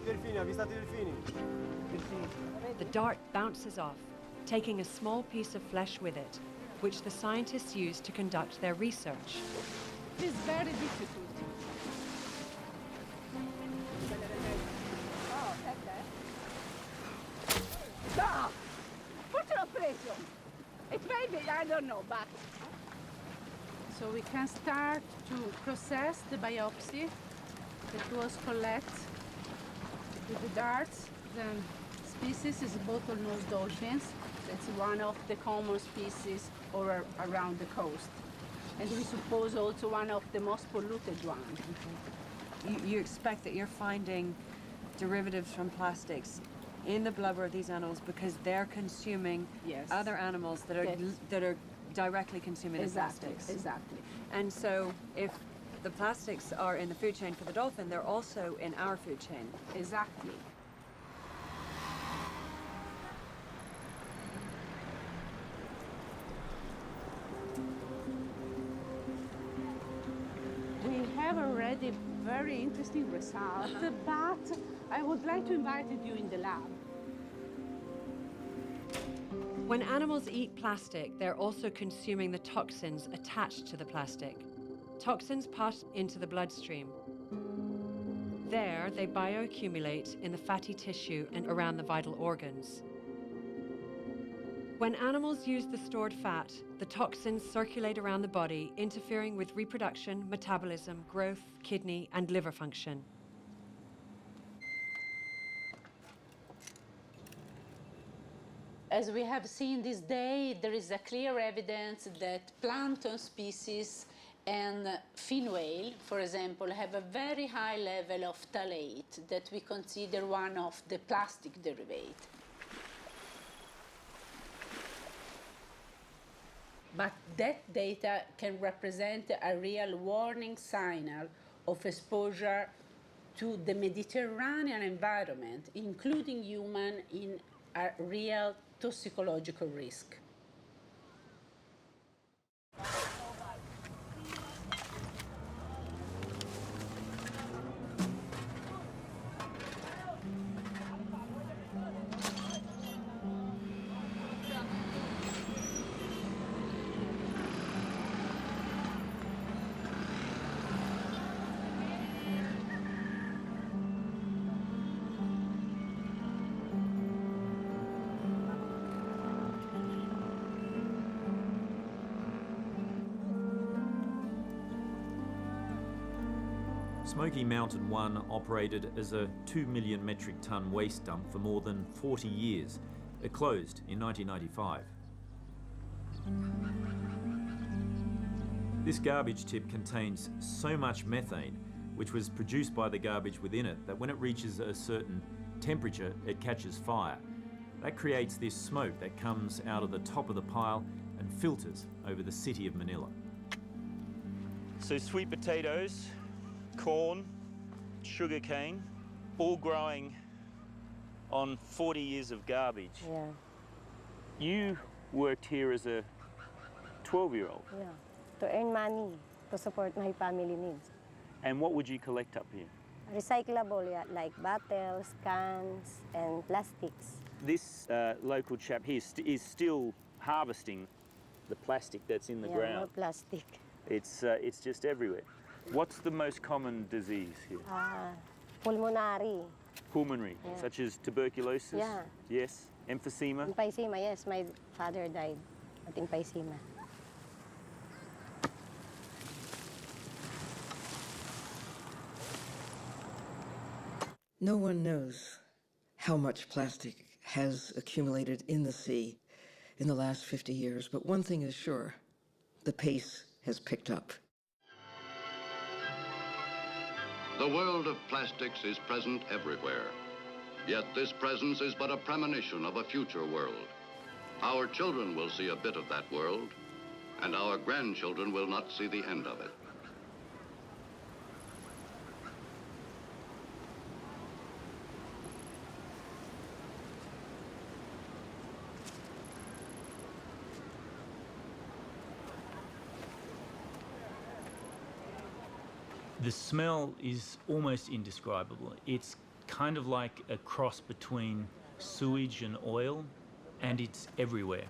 Delfini, avvistate delfini. The dart bounces off, taking a small piece of flesh with it, which the scientists use to conduct their research. It is very difficult. No! Forse l'ho preso! It may be, I don't know, but... So we can start to process the biopsy that was collected with the darts. The species is bottlenose dolphins. That's one of the common species around the coast. And we suppose also one of the most polluted ones. You expect that you're finding derivatives from plastics in the blubber of these animals because they're consuming other animals that are directly consuming the plastics. Exactly. And so if the plastics are in the food chain for the dolphin, they're also in our food chain. Exactly. We have already very interesting results, but I would like to invite you in the lab. When animals eat plastic, they're also consuming the toxins attached to the plastic. Toxins pass into the bloodstream. There, they bioaccumulate in the fatty tissue and around the vital organs. When animals use the stored fat, the toxins circulate around the body, interfering with reproduction, metabolism, growth, kidney, and liver function. As we have seen this day, there is a clear evidence that plankton species and fin whale, for example, have a very high level of phthalate that we consider one of the plastic derivatives. But that data can represent a real warning signal of exposure to the Mediterranean environment, including human, in a real toxicological risk. Smoky Mountain 1 operated as a 2 million metric ton waste dump for more than 40 years. It closed in 1995. This garbage tip contains so much methane, which was produced by the garbage within it, that when it reaches a certain temperature, it catches fire. That creates this smoke that comes out of the top of the pile and filters over the city of Manila. So sweet potatoes, corn, sugarcane, all growing on 40 years of garbage. Yeah. You worked here as a 12-year-old. Yeah. To earn money, to support my family needs. And what would you collect up here? Recyclable, yeah, like bottles, cans, and plastics. This local chap here is still harvesting the plastic that's in the Yeah, ground. more plastic. It's just everywhere. What's the most common disease here? Pulmonary. Pulmonary, Yeah. such as tuberculosis? Yeah. Yes. Emphysema? Emphysema, yes. My father died at emphysema. No one knows how much plastic has accumulated in the sea in the last 50 years, but one thing is sure, the pace has picked up. The world of plastics is present everywhere. Yet this presence is but a premonition of a future world. Our children will see a bit of that world, and our grandchildren will not see the end of it. The smell is almost indescribable. It's kind of like a cross between sewage and oil, and it's everywhere.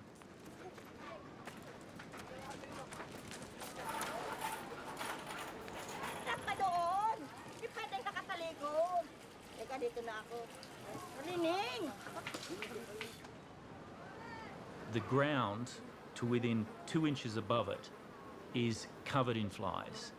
The ground, to within 2 inches above it, is covered in flies.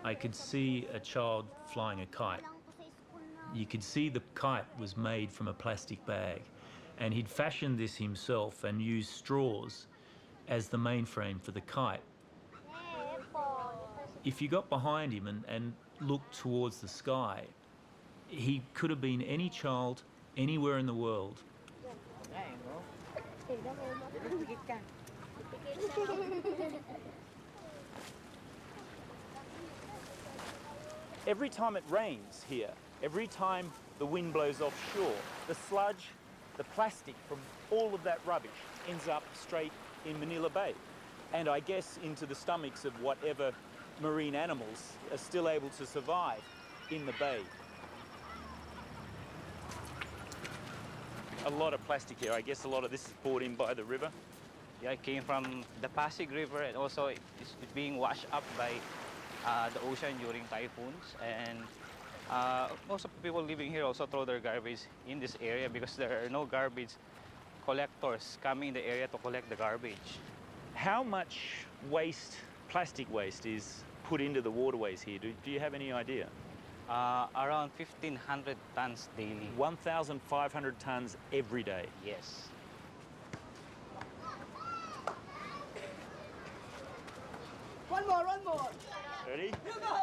I could see a child flying a kite. You could see the kite was made from a plastic bag, and he'd fashioned this himself and used straws as the mainframe for the kite. If you got behind him and looked towards the sky, he could have been any child anywhere in the world. Every time it rains here, every time the wind blows offshore, the sludge, the plastic from all of that rubbish ends up straight in Manila Bay, and I guess into the stomachs of whatever marine animals are still able to survive in the bay. A lot of plastic here. I guess a lot of this is brought in by the river. Yeah, it came from the Pasig River, and also it's being washed up by the ocean during typhoons. And most of the people living here also throw their garbage in this area because there are no garbage collectors coming in the area to collect the garbage. How much waste, plastic waste, is put into the waterways here? Do you have any idea? Around 1,500 tons daily. 1,500 tons every day? Yes. One more. Ready? You go now.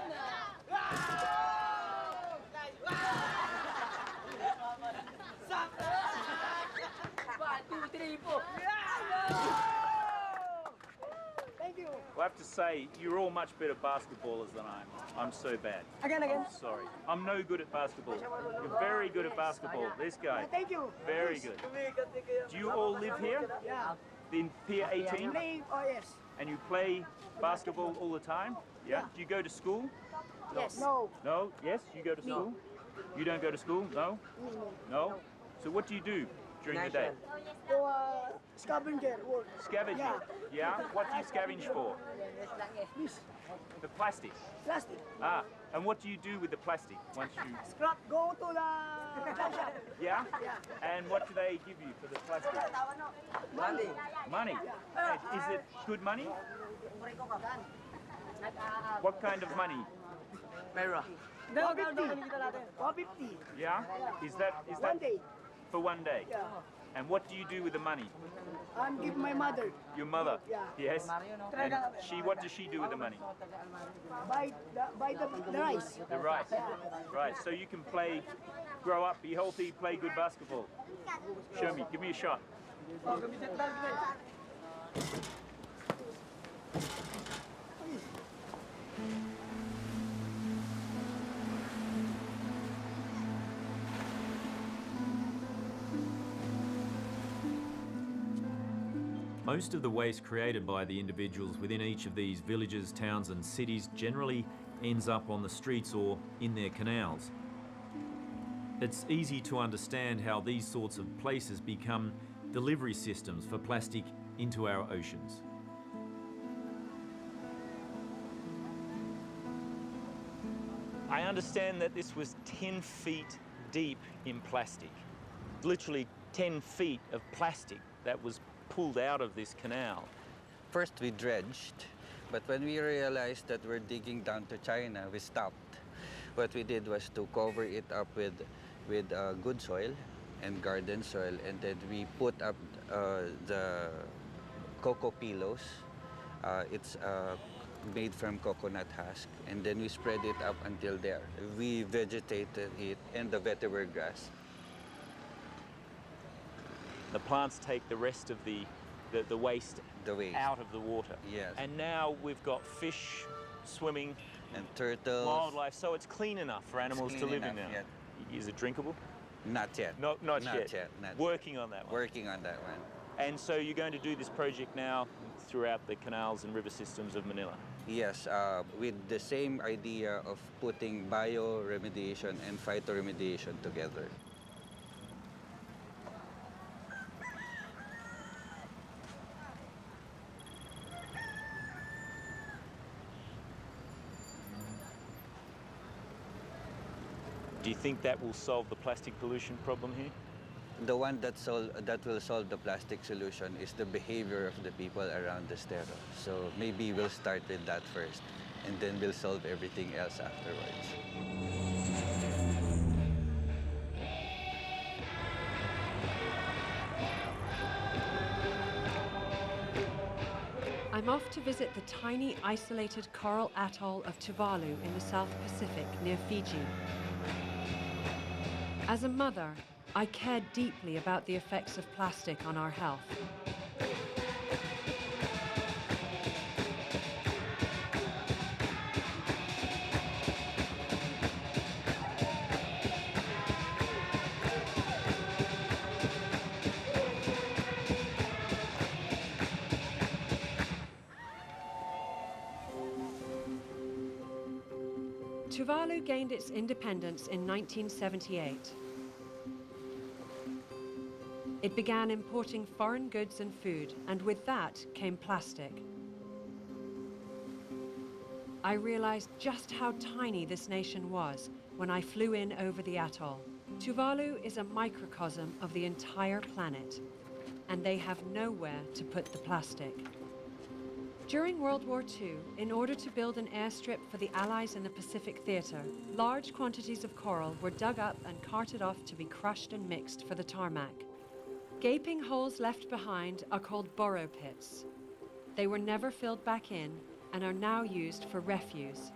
1, 2, 3, 4. Thank you. I have to say, you're all much better basketballers than I am. I'm so bad. Again. I'm sorry. I'm no good at basketball. You're very good at basketball. This guy. Thank you. Very good. Do you all live here? Yeah. In Pier 18? Oh, yes. And you play basketball all the time? Yeah. Do you go to school? Yes. No. No? Yes? You go to school? You don't go to school? No? No? So what do you do during the day? Go scavenger work. Scavenging? Yeah? What do you scavenge for? This. The plastic? Plastic. Ah, and what do you do with the plastic once you... Scrap, go to the shop. Yeah? And what do they give you for the plastic? Money. Money? Is it good money? What kind of money? Naira. 150. Yeah? Is that 1 day. for 1 day? Yeah. And what do you do with the money? I'm give my mother. Your mother? Yeah. Yes? And what does she do with the money? Buy the rice. The rice? Right, so you can play, grow up, be healthy, play good basketball. Show me, give me a shot. Most of the waste created by the individuals within each of these villages, towns and cities generally ends up on the streets or in their canals. It's easy to understand how these sorts of places become delivery systems for plastic into our oceans. I understand that this was 10 feet deep in plastic. Literally 10 feet of plastic that was pulled out of this canal. First we dredged, but when we realized that we're digging down to China, we stopped. What we did was to cover it up with good soil and garden soil, and then we put up the cocoa pillows. It's made from coconut husk, and then we spread it up until there. We vegetated it and the vetiver grass. The plants take the rest of the waste out of the water. Yes. And now we've got fish swimming. And turtles. Wildlife, so it's clean enough for animals to live in now. Yeah. Is it drinkable? Not yet. Not yet. Not Working yet. on that one. Working on that one. And so you're going to do this project now throughout the canals and river systems of Manila? Yes, with the same idea of putting bioremediation and phytoremediation together. Do you think that will solve the plastic pollution problem here? The one that will solve the plastic solution is the behavior of the people around the estero. So maybe we'll start with that first, and then we'll solve everything else afterwards. I'm off to visit the tiny isolated coral atoll of Tuvalu in the South Pacific near Fiji. As a mother, I care deeply about the effects of plastic on our health. Tuvalu gained its independence in 1978. It began importing foreign goods and food, and with that came plastic. I realized just how tiny this nation was when I flew in over the atoll. Tuvalu is a microcosm of the entire planet, and they have nowhere to put the plastic. During World War II, in order to build an airstrip for the Allies in the Pacific Theater, large quantities of coral were dug up and carted off to be crushed and mixed for the tarmac. Gaping holes left behind are called borrow pits. They were never filled back in and are now used for refuse.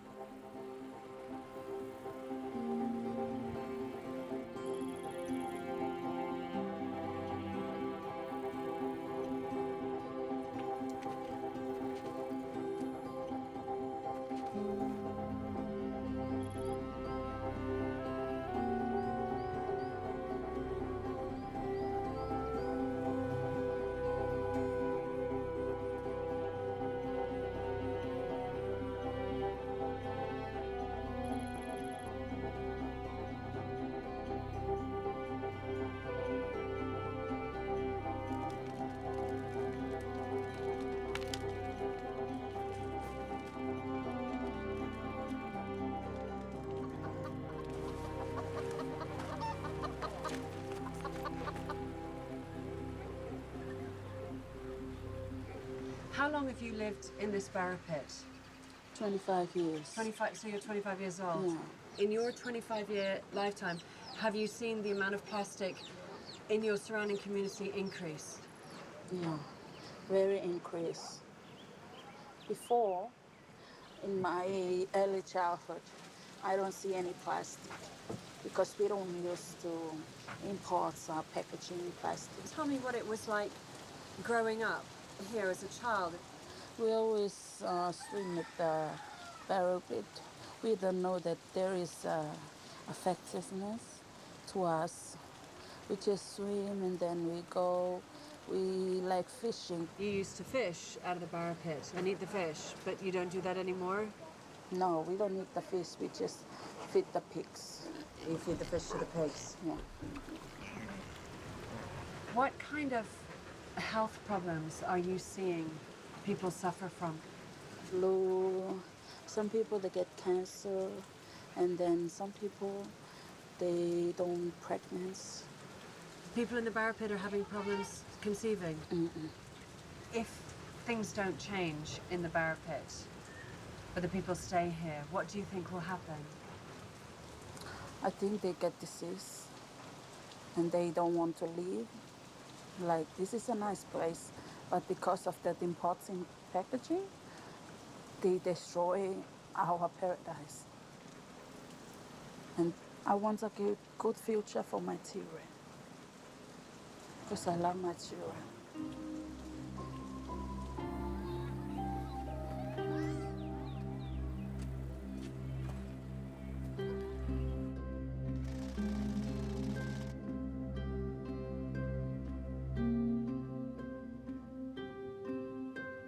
How long have you lived in this barrow pit? 25 years. 25, so you're 25 years old? Yeah. In your 25-year lifetime, have you seen the amount of plastic in your surrounding community increase? Yeah, very increase. Before, in my early childhood, I don't see any plastic because we don't use to import packaging plastic. Tell me what it was like growing up here as a child. We always swim at the barrow pit. We don't know that there is effectiveness to us. We just swim and then we go. We like fishing. You used to fish out of the barrow pit and eat the fish, but you don't do that anymore? No, we don't eat the fish. We just feed the pigs. You feed the fish to the pigs? Yeah. What kind of health problems are you seeing people suffer from? Flu. Some people, they get cancer. And then some people, they don't pregnant. People in the barrow pit are having problems conceiving? If things don't change in the barrow pit, but the people stay here, what do you think will happen? I think they get disease and they don't want to leave. Like, this is a nice place, but because of that importing packaging, they destroy our paradise. And I want a good future for my children, because I love my children.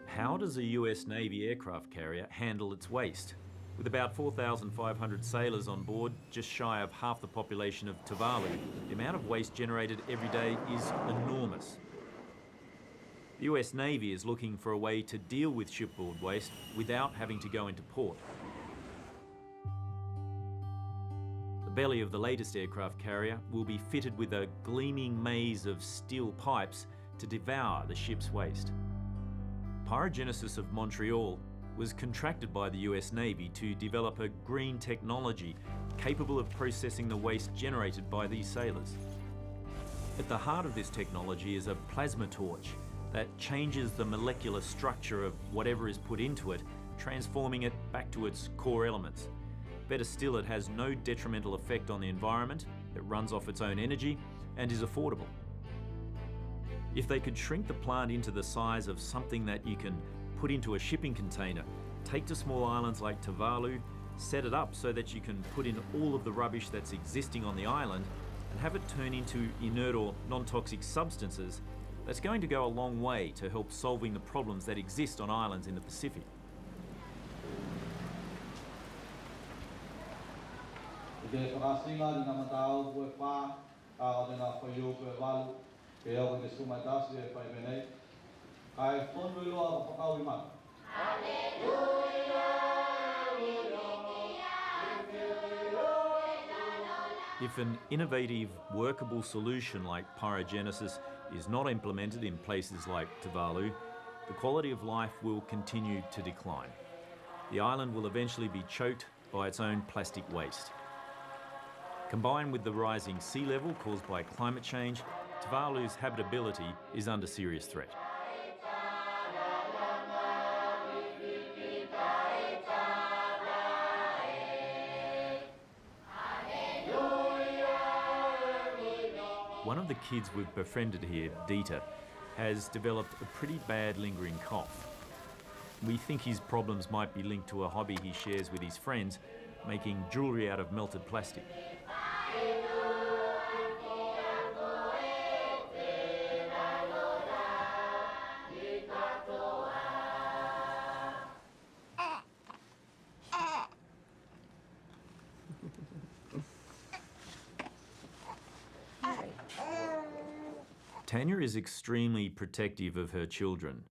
How does a US Navy aircraft carrier handle its waste? With about 4,500 sailors on board, just shy of half the population of Tuvalu, the amount of waste generated every day is enormous. The US Navy is looking for a way to deal with shipboard waste without having to go into port. The belly of the latest aircraft carrier will be fitted with a gleaming maze of steel pipes to devour the ship's waste. Pyrogenesis of Montreal was contracted by the US Navy to develop a green technology capable of processing the waste generated by these sailors. At the heart of this technology is a plasma torch that changes the molecular structure of whatever is put into it, transforming it back to its core elements. Better still, it has no detrimental effect on the environment, it runs off its own energy, and is affordable. If they could shrink the plant into the size of something that you can put into a shipping container, take to small islands like Tuvalu, set it up so that you can put in all of the rubbish that's existing on the island and have it turn into inert or non-toxic substances, that's going to go a long way to help solving the problems that exist on islands in the Pacific. If an innovative, workable solution like pyrogenesis is not implemented in places like Tuvalu, the quality of life will continue to decline. The island will eventually be choked by its own plastic waste. Combined with the rising sea level caused by climate change, Tuvalu's habitability is under serious threat. One of the kids we've befriended here, Dieter, has developed a pretty bad lingering cough. We think his problems might be linked to a hobby he shares with his friends, making jewellery out of melted plastic. Tanya is extremely protective of her children,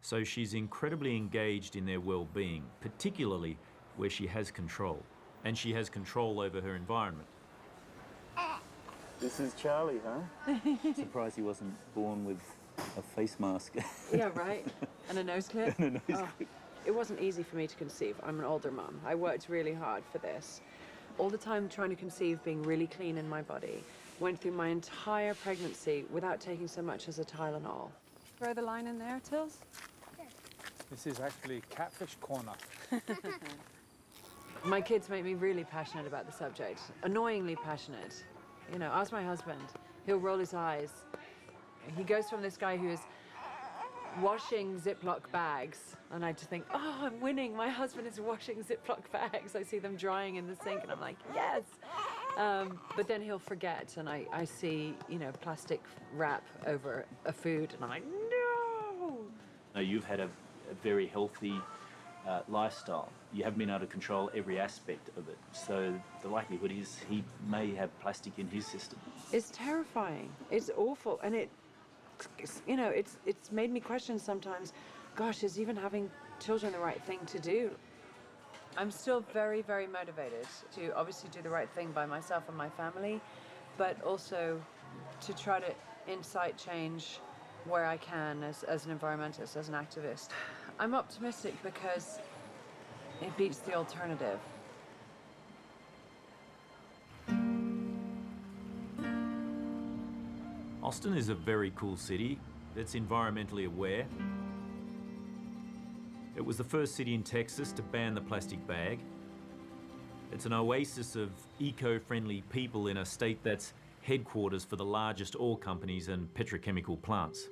so she's incredibly engaged in their well-being, particularly where she has control, and she has control over her environment. This is Charlie, huh? Surprised he wasn't born with A face mask. Yeah, right. And a nose clip. And a nose clip. It wasn't easy for me to conceive. I'm an older mum. I worked really hard for this. All the time trying to conceive, being really clean in my body. Went through my entire pregnancy without taking so much as a Tylenol. Throw the line in there, Tills. This is actually catfish corner. My kids make me really passionate about the subject. Annoyingly passionate. You know, ask my husband. He'll roll his eyes. He goes from this guy who is washing Ziploc bags, and I just think, oh, I'm winning. My husband is washing Ziploc bags. I see them drying in the sink, and I'm like, yes. But then he'll forget, and I see, you know, plastic wrap over a food, and I'm like, no. No, you've had a very healthy lifestyle. You haven't been able to control every aspect of it. So the likelihood is he may have plastic in his system. It's terrifying. It's awful, and you know, it's made me question sometimes, gosh, is even having children the right thing to do? I'm still very, very motivated to obviously do the right thing by myself and my family, but also to try to incite change where I can as an environmentalist, as an activist. I'm optimistic because it beats the alternative. Austin is a very cool city that's environmentally aware. It was the first city in Texas to ban the plastic bag. It's an oasis of eco-friendly people in a state that's headquarters for the largest oil companies and petrochemical plants.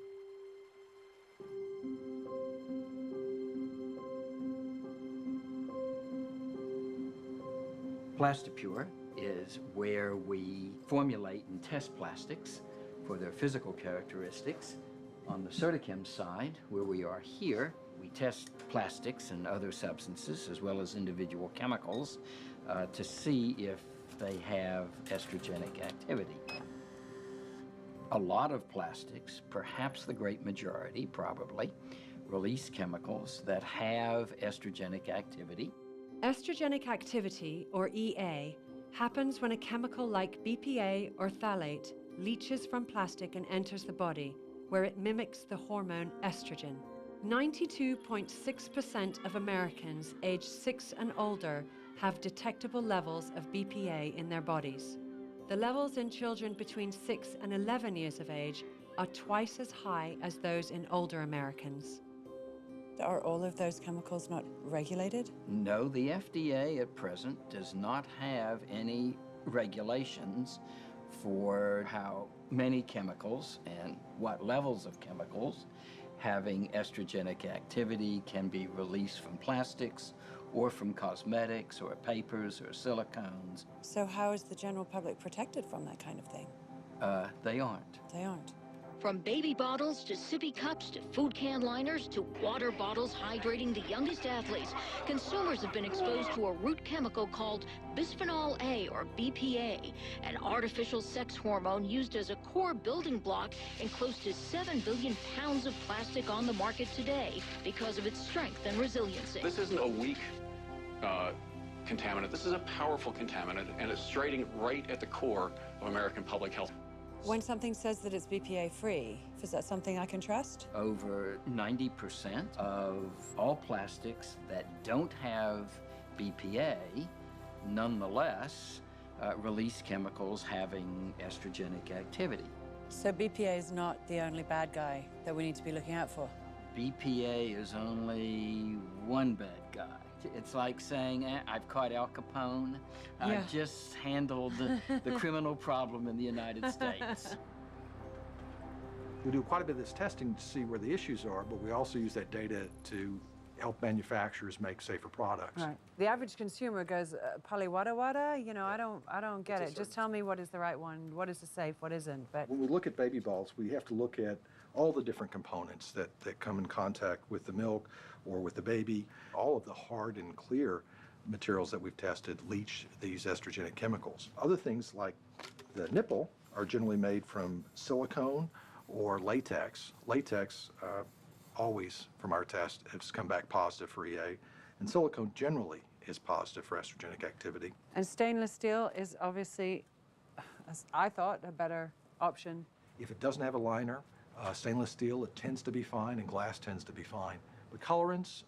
Plastipure is where we formulate and test plastics for their physical characteristics. On the Certichem side, where we are here, we test plastics and other substances as well as individual chemicals to see if they have estrogenic activity. A lot of plastics, perhaps the great majority, probably, release chemicals that have estrogenic activity. Estrogenic activity, or EA, happens when a chemical like BPA or phthalate leaches from plastic and enters the body, where it mimics the hormone estrogen. 92.6% of Americans aged 6 and older have detectable levels of BPA in their bodies. The levels in children between 6 and 11 years of age are twice as high as those in older Americans. Are all of those chemicals not regulated? No, the FDA at present does not have any regulations for how many chemicals and what levels of chemicals having estrogenic activity can be released from plastics or from cosmetics or papers or silicones. So how is the general public protected from that kind of thing? They aren't. They aren't. From baby bottles to sippy cups to food can liners to water bottles hydrating the youngest athletes, consumers have been exposed to a root chemical called bisphenol A, or BPA, an artificial sex hormone used as a core building block in close to 7 billion pounds of plastic on the market today because of its strength and resiliency. This isn't a weak contaminant. This is a powerful contaminant, and it's striking right at the core of American public health. When something says that it's BPA free, is that something I can trust? Over 90% of all plastics that don't have BPA, nonetheless, release chemicals having estrogenic activity. So BPA is not the only bad guy that we need to be looking out for? BPA is only one bad guy. It's like saying, I've caught Al Capone. Yeah. I've just handled the criminal problem in the United States. We do quite a bit of this testing to see where the issues are, but we also use that data to help manufacturers make safer products. Right. The average consumer goes, "Pali wada wada?" You know, I don't get it. Just tell me what is the right one, what is safe, what isn't. But when we look at baby bottles, we have to look at all the different components that come in contact with the milk or with the baby. All of the hard and clear materials that we've tested leach these estrogenic chemicals. Other things like the nipple are generally made from silicone or latex. Latex always, from our test, has come back positive for EA, and silicone generally is positive for estrogenic activity. And stainless steel is obviously, as I thought, a better option. If it doesn't have a liner, Stainless steel, it tends to be fine, and glass tends to be fine. But colorants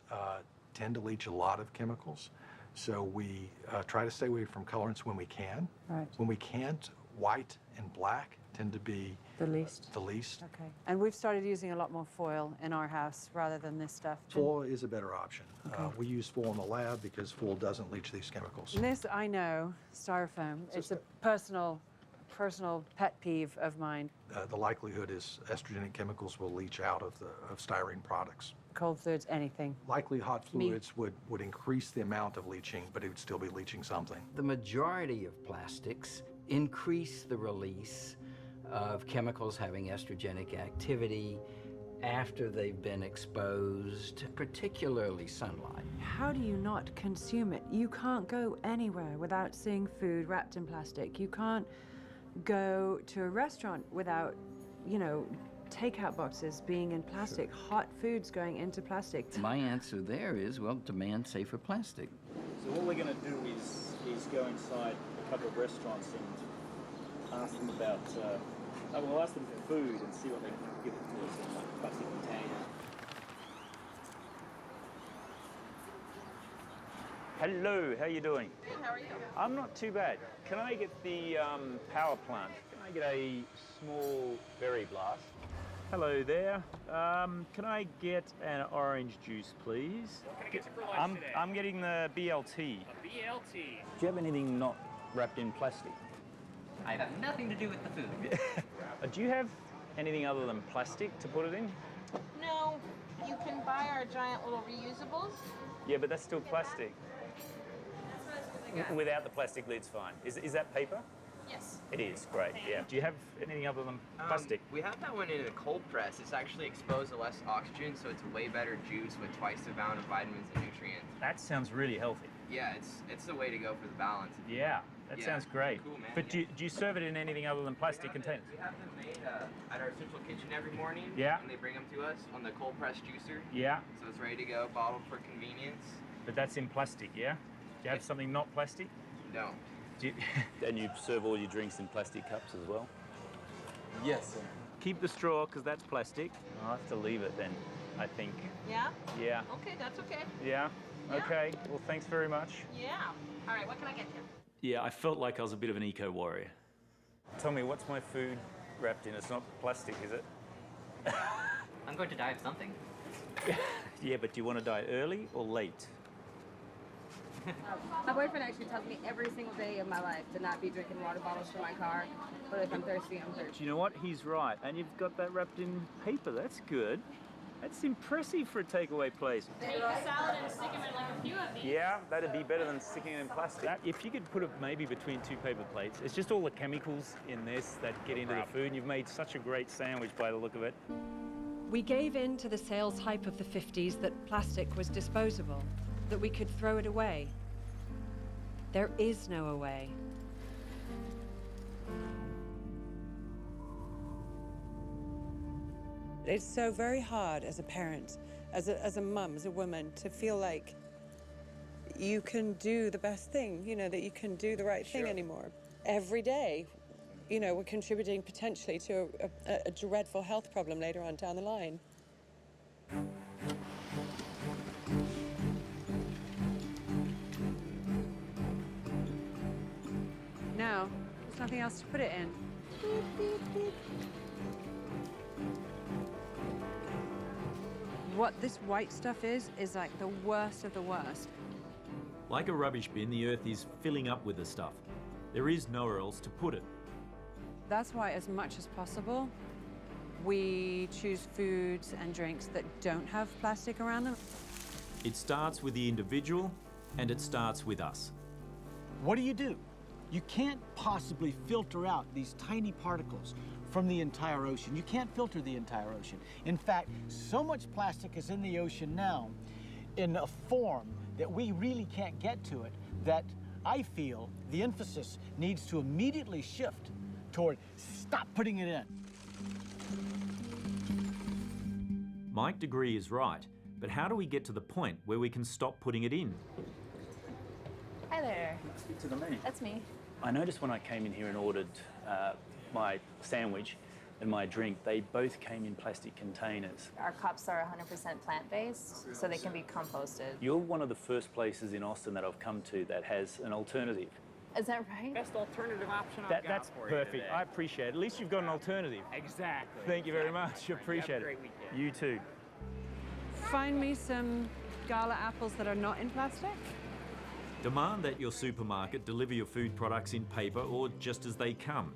tend to leach a lot of chemicals, so we try to stay away from colorants when we can. Right. When we can't, white and black tend to be the least. Okay. And we've started using a lot more foil in our house rather than this stuff. Foil is a better option. Okay. We use foil in the lab because foil doesn't leach these chemicals. And this, I know, styrofoam. It's a personal pet peeve of mine. The likelihood is estrogenic chemicals will leach out of styrene products. Cold fluids, anything. Likely hot fluids would increase the amount of leaching, but it would still be leaching something. The majority of plastics increase the release of chemicals having estrogenic activity after they've been exposed, particularly sunlight. How do you not consume it? You can't go anywhere without seeing food wrapped in plastic. You can't go to a restaurant without, takeout boxes being in plastic, hot foods going into plastic. My answer there is, well, demand safer plastic. So what we're going to do is go inside a couple of restaurants and ask them about, we'll ask them for food and see what they can give it to us in like plastic containers. Hello, how you doing? Good, how are you? I'm not too bad. Can I get the power plant? Can I get a small berry blast? Hello there. Can I get an orange juice, please? What can I get you for lunch today? I'm getting the BLT. A BLT. Do you have anything not wrapped in plastic? I have nothing to do with the food. Do you have anything other than plastic to put it in? No, you can buy our giant little reusables. Yeah, but that's still plastic. Without the plastic lid's fine. Is that paper? Yes. It is, great, yeah. Do you have anything other than plastic? We have that one in a cold press. It's actually exposed to less oxygen, so it's a way better juice with twice the amount of vitamins and nutrients. That sounds really healthy. Yeah, it's the way to go for the balance. Yeah, that sounds great. Cool, man. But do you serve it in anything other than plastic containers? We have them made at our central kitchen every morning. Yeah. And they bring them to us on the cold press juicer. Yeah. So it's ready to go, bottled for convenience. But that's in plastic, yeah? Do you have something not plastic? No. And you serve all your drinks in plastic cups as well? Yes, sir. Keep the straw, because that's plastic. I'll have to leave it then, I think. Yeah? Yeah. Okay, that's okay. Yeah? Yeah. Okay, well, thanks very much. Yeah. All right, what can I get you? Yeah, I felt like I was a bit of an eco-warrior. Tell me, what's my food wrapped in? It's not plastic, is it? I'm going to die of something. Yeah, but do you want to die early or late? My boyfriend actually tells me every single day of my life to not be drinking water bottles from my car, but if I'm thirsty, I'm thirsty. Do you know what? He's right. And you've got that wrapped in paper. That's good. That's impressive for a takeaway place. Take a salad and stick them in like a few of these. Yeah, that'd be better than sticking it in plastic. If you could put it maybe between two paper plates, it's just all the chemicals in this that get into the food, and you've made such a great sandwich by the look of it. We gave in to the sales hype of the 50s that plastic was disposable, that we could throw it away. There is no away. It's so very hard as a parent, as a mum, as a woman, to feel like you can do the best thing, that you can do the right thing anymore. Every day, we're contributing potentially to a dreadful health problem later on down the line. Now, there's nothing else to put it in. Beep, beep, beep. What this white stuff is like the worst of the worst. Like a rubbish bin, the Earth is filling up with the stuff. There is nowhere else to put it. That's why, as much as possible, we choose foods and drinks that don't have plastic around them. It starts with the individual, and it starts with us. What do? You can't possibly filter out these tiny particles from the entire ocean. You can't filter the entire ocean. In fact, so much plastic is in the ocean now in a form that we really can't get to it, that I feel the emphasis needs to immediately shift toward stop putting it in. Mike Degree is right, but how do we get to the point where we can stop putting it in? Hi there. Speak to the man. That's me. I noticed when I came in here and ordered my sandwich and my drink, they both came in plastic containers. Our cups are 100% plant-based, so they can be composted. You're one of the first places in Austin that I've come to that has an alternative. Is that right? Best alternative option That's perfect. I appreciate it. At least you've got an alternative. Exactly. Thank you very much. Appreciate it. Great weekend. You too. Find me some gala apples that are not in plastic. Demand that your supermarket deliver your food products in paper or just as they come.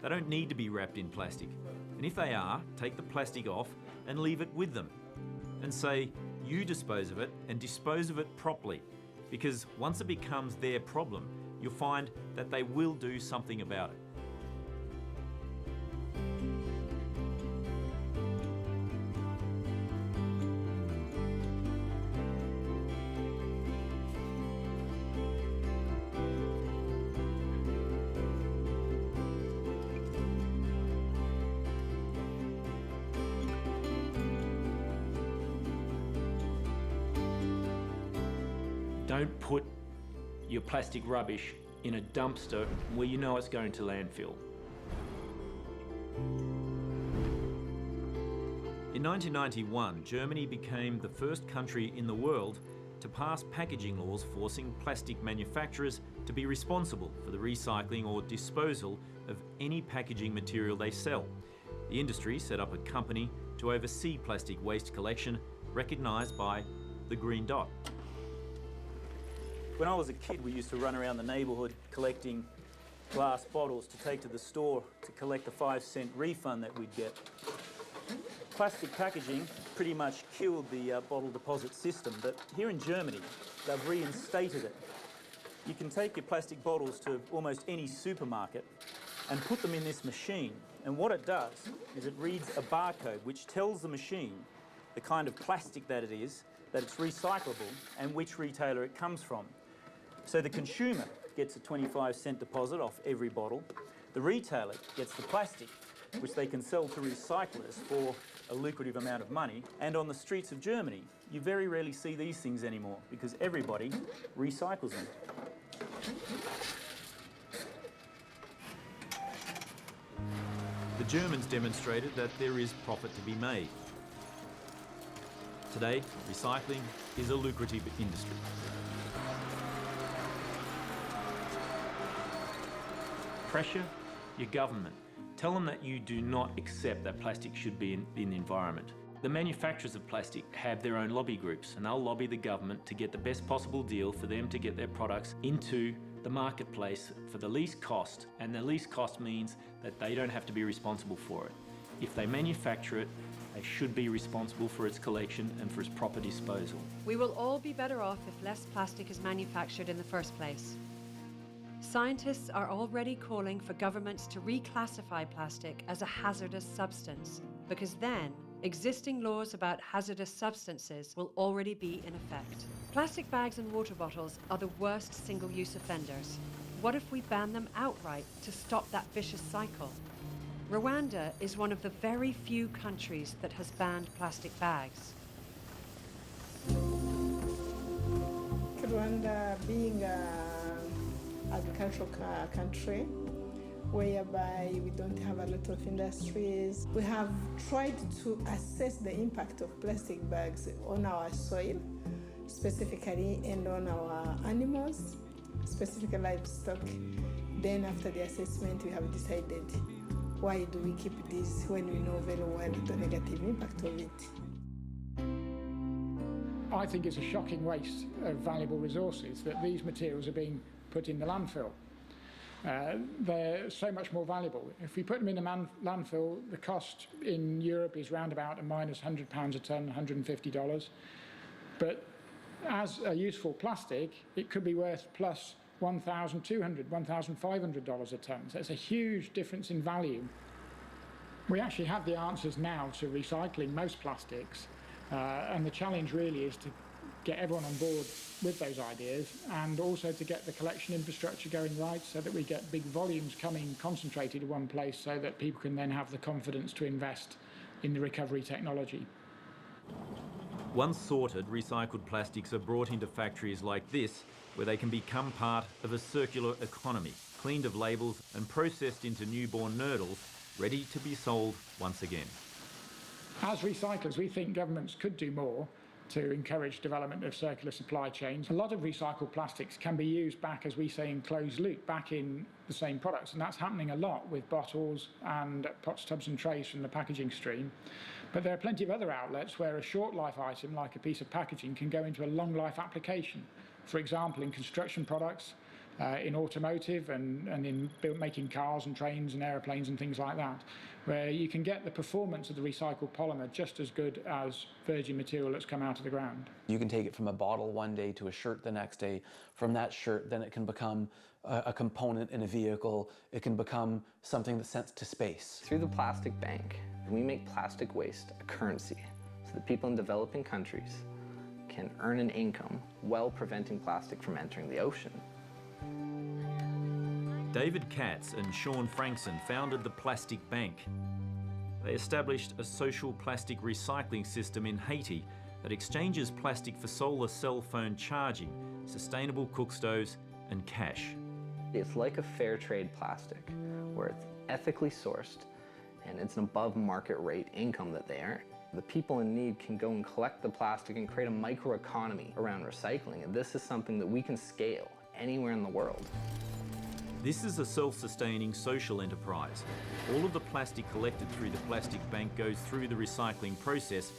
They don't need to be wrapped in plastic. And if they are, take the plastic off and leave it with them. And say, you dispose of it and dispose of it properly. Because once it becomes their problem, you'll find that they will do something about it. Don't put your plastic rubbish in a dumpster where you know it's going to landfill. In 1991, Germany became the first country in the world to pass packaging laws forcing plastic manufacturers to be responsible for the recycling or disposal of any packaging material they sell. The industry set up a company to oversee plastic waste collection, recognised by the green dot. When I was a kid, we used to run around the neighbourhood collecting glass bottles to take to the store to collect the 5-cent refund that we'd get. Plastic packaging pretty much killed the bottle deposit system, but here in Germany, they've reinstated it. You can take your plastic bottles to almost any supermarket and put them in this machine, and what it does is it reads a barcode which tells the machine the kind of plastic that it is, that it's recyclable, and which retailer it comes from. So the consumer gets a 25-cent deposit off every bottle. The retailer gets the plastic, which they can sell to recyclers for a lucrative amount of money. And on the streets of Germany, you very rarely see these things anymore because everybody recycles them. The Germans demonstrated that there is profit to be made. Today, recycling is a lucrative industry. Pressure your government. Tell them that you do not accept that plastic should be in the environment. The manufacturers of plastic have their own lobby groups, and they'll lobby the government to get the best possible deal for them to get their products into the marketplace for the least cost, and the least cost means that they don't have to be responsible for it. If they manufacture it, they should be responsible for its collection and for its proper disposal. We will all be better off if less plastic is manufactured in the first place. Scientists are already calling for governments to reclassify plastic as a hazardous substance, because then existing laws about hazardous substances will already be in effect. Plastic bags and water bottles are the worst single-use offenders. What if we ban them outright to stop that vicious cycle? Rwanda is one of the very few countries that has banned plastic bags. Rwanda being agricultural country whereby we don't have a lot of industries. We have tried to assess the impact of plastic bags on our soil, specifically, and on our animals, specifically livestock. Then after the assessment, we have decided, why do we keep this when we know very well the negative impact of it? I think it's a shocking waste of valuable resources that these materials are being put in the landfill. They're so much more valuable. If we put them in a landfill, the cost in Europe is round about a minus £100 a tonne, $150. But as a useful plastic, it could be worth plus $1,200, $1,500 a tonne. So it's a huge difference in value. We actually have the answers now to recycling most plastics, and the challenge really is to get everyone on board with those ideas, and also to get the collection infrastructure going right so that we get big volumes coming concentrated in one place so that people can then have the confidence to invest in the recovery technology. Once sorted, recycled plastics are brought into factories like this, where they can become part of a circular economy, cleaned of labels and processed into newborn nurdles, ready to be sold once again. As recyclers, we think governments could do more to encourage development of circular supply chains. A lot of recycled plastics can be used back, as we say, in closed loop, back in the same products, and that's happening a lot with bottles and pots, tubs and trays from the packaging stream. But there are plenty of other outlets where a short life item, like a piece of packaging, can go into a long life application. For example, in construction products, in automotive and in making cars and trains and aeroplanes and things like that, where you can get the performance of the recycled polymer just as good as virgin material that's come out of the ground. You can take it from a bottle one day to a shirt the next day. From that shirt, then it can become a component in a vehicle. It can become something that's sent to space. Through the plastic bank, we make plastic waste a currency so that people in developing countries can earn an income while preventing plastic from entering the ocean. David Katz and Sean Frankson founded the Plastic Bank. They established a social plastic recycling system in Haiti that exchanges plastic for solar cell phone charging, sustainable cook stoves and cash. It's like a fair trade plastic, where it's ethically sourced and it's an above market rate income that they earn. The people in need can go and collect the plastic and create a microeconomy around recycling, and this is something that we can scale anywhere in the world. This is a self-sustaining social enterprise. All of the plastic collected through the plastic bank goes through the recycling process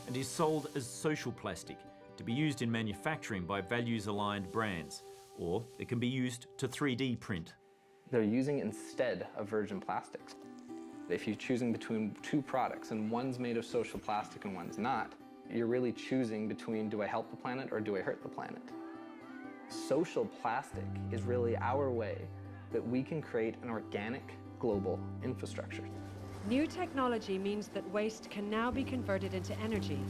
and is sold as social plastic to be used in manufacturing by values-aligned brands, or it can be used to 3D print. They're using it instead of virgin plastics. If you're choosing between two products and one's made of social plastic and one's not, you're really choosing between, do I help the planet or do I hurt the planet? Social plastic is really our way that we can create an organic global infrastructure. New technology means that waste can now be converted into energy.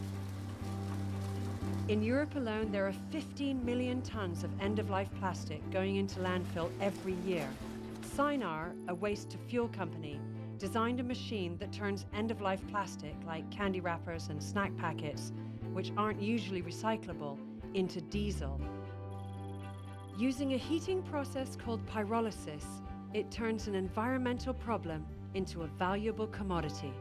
In Europe alone, there are 15 million tons of end-of-life plastic going into landfill every year. Sinar, a waste-to-fuel company, designed a machine that turns end-of-life plastic, like candy wrappers and snack packets, which aren't usually recyclable, into diesel. Using a heating process called pyrolysis, it turns an environmental problem into a valuable commodity.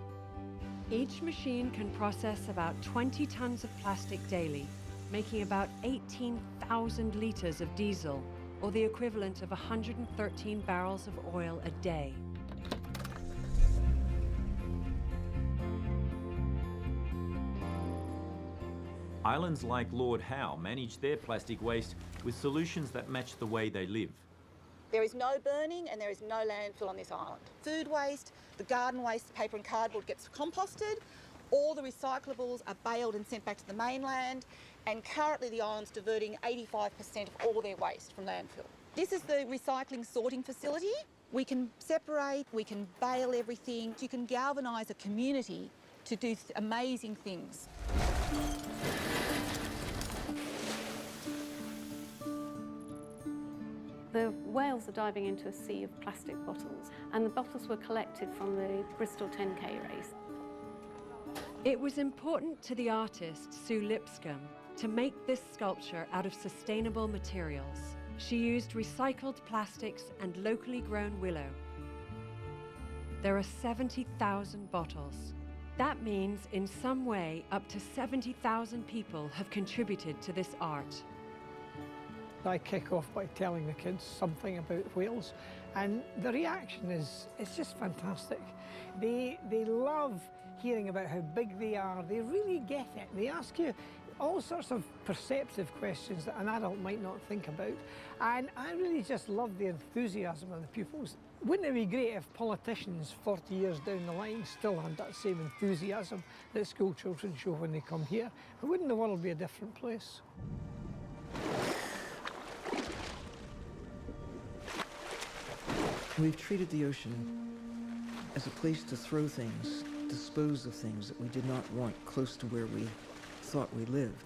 Each machine can process about 20 tons of plastic daily, making about 18,000 litres of diesel, or the equivalent of 113 barrels of oil a day. Islands like Lord Howe manage their plastic waste with solutions that match the way they live. There is no burning and there is no landfill on this island. Food waste, the garden waste, paper and cardboard gets composted. All the recyclables are baled and sent back to the mainland, and currently the island's diverting 85% of all their waste from landfill. This is the recycling sorting facility. We can separate, we can bale everything. You can galvanise a community to do amazing things. The whales are diving into a sea of plastic bottles, and the bottles were collected from the Bristol 10K race. It was important to the artist Sue Lipscomb to make this sculpture out of sustainable materials. She used recycled plastics and locally grown willow. There are 70,000 bottles. That means in some way up to 70,000 people have contributed to this art. I kick off by telling the kids something about whales, and the reaction is just fantastic. They love hearing about how big they are. They really get it. They ask you all sorts of perceptive questions that an adult might not think about, and I really just love the enthusiasm of the pupils. Wouldn't it be great if politicians 40 years down the line still had that same enthusiasm that school children show when they come here? Wouldn't the world be a different place? We've treated the ocean as a place to throw things, dispose of things that we did not want close to where we thought we lived.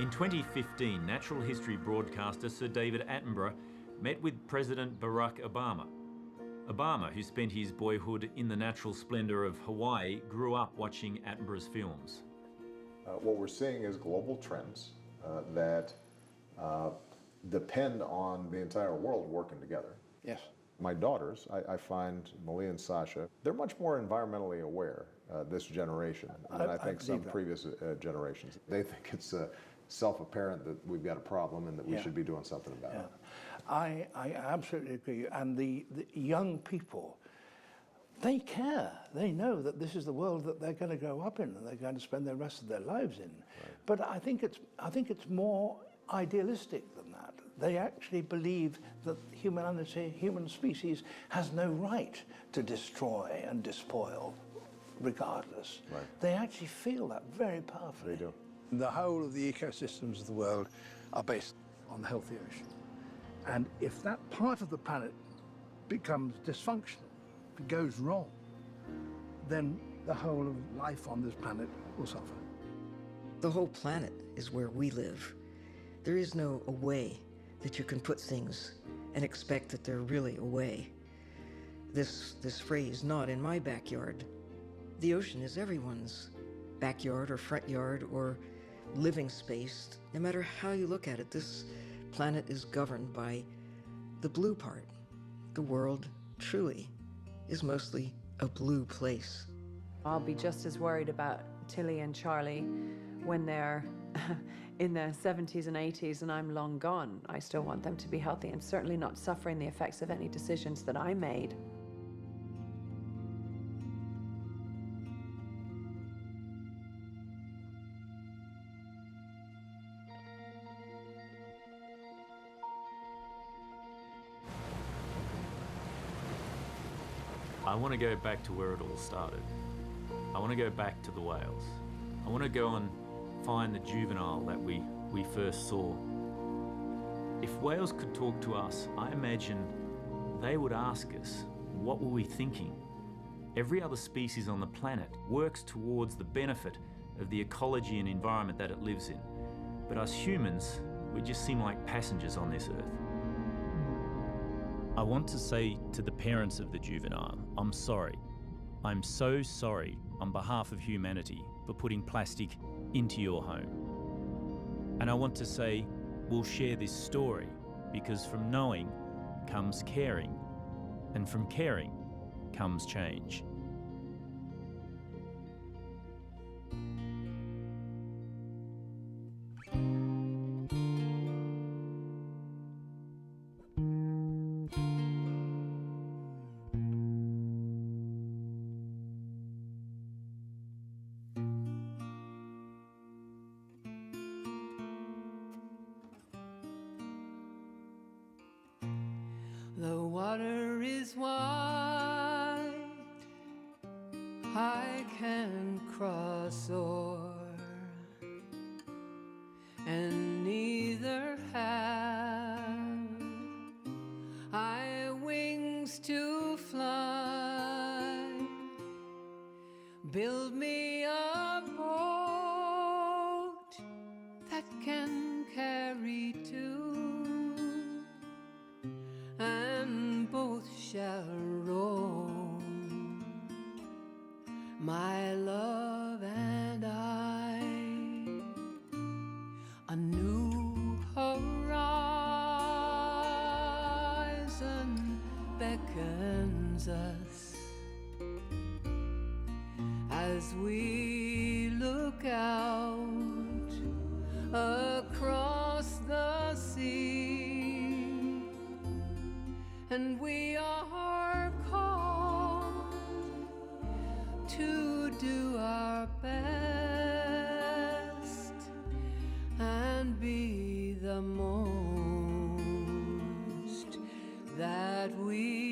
In 2015, natural history broadcaster Sir David Attenborough met with President Barack Obama. Obama, who spent his boyhood in the natural splendour of Hawaii, grew up watching Attenborough's films. What we're seeing is global trends that depend on the entire world working together. Yes. My daughters, I find, Malia and Sasha, they're much more environmentally aware, this generation, than I think some previous generations. They think it's self-apparent that we've got a problem and that we should be doing something about it. I absolutely agree. And the young people, they care. They know that this is the world that they're going to grow up in and they're going to spend the rest of their lives in. Right. But I think it's more idealistic than that. They actually believe that humanity, human species, has no right to destroy and despoil regardless. Right. They actually feel that very powerfully. They do. The whole of the ecosystems of the world are based on the healthy ocean. And if that part of the planet becomes dysfunctional, if it goes wrong, then the whole of life on this planet will suffer. The whole planet is where we live. There is no away that you can put things and expect that they're really away. This phrase, not in my backyard. The ocean is everyone's backyard or front yard or living space. No matter how you look at it, this planet is governed by the blue part. The world truly is mostly a blue place. I'll be just as worried about Tilly and Charlie when they're in their 70s and 80s and I'm long gone. I still want them to be healthy and certainly not suffering the effects of any decisions that I made. I want to go back to where it all started. I want to go back to the whales. I want to go and find the juvenile that we first saw. If whales could talk to us, I imagine they would ask us, what were we thinking? Every other species on the planet works towards the benefit of the ecology and environment that it lives in. But us humans, we just seem like passengers on this earth. I want to say to the parents of the juvenile, I'm sorry. I'm so sorry on behalf of humanity for putting plastic into your home. And I want to say, we'll share this story because from knowing comes caring, and from caring comes change. The water is wide, I can cross o'er, and neither have I wings to fly. Build me a boat that can carry two, and both shall roam, my love and I. A new horizon beckons us as we look out across the sea, and we are called to do our best and be the most that we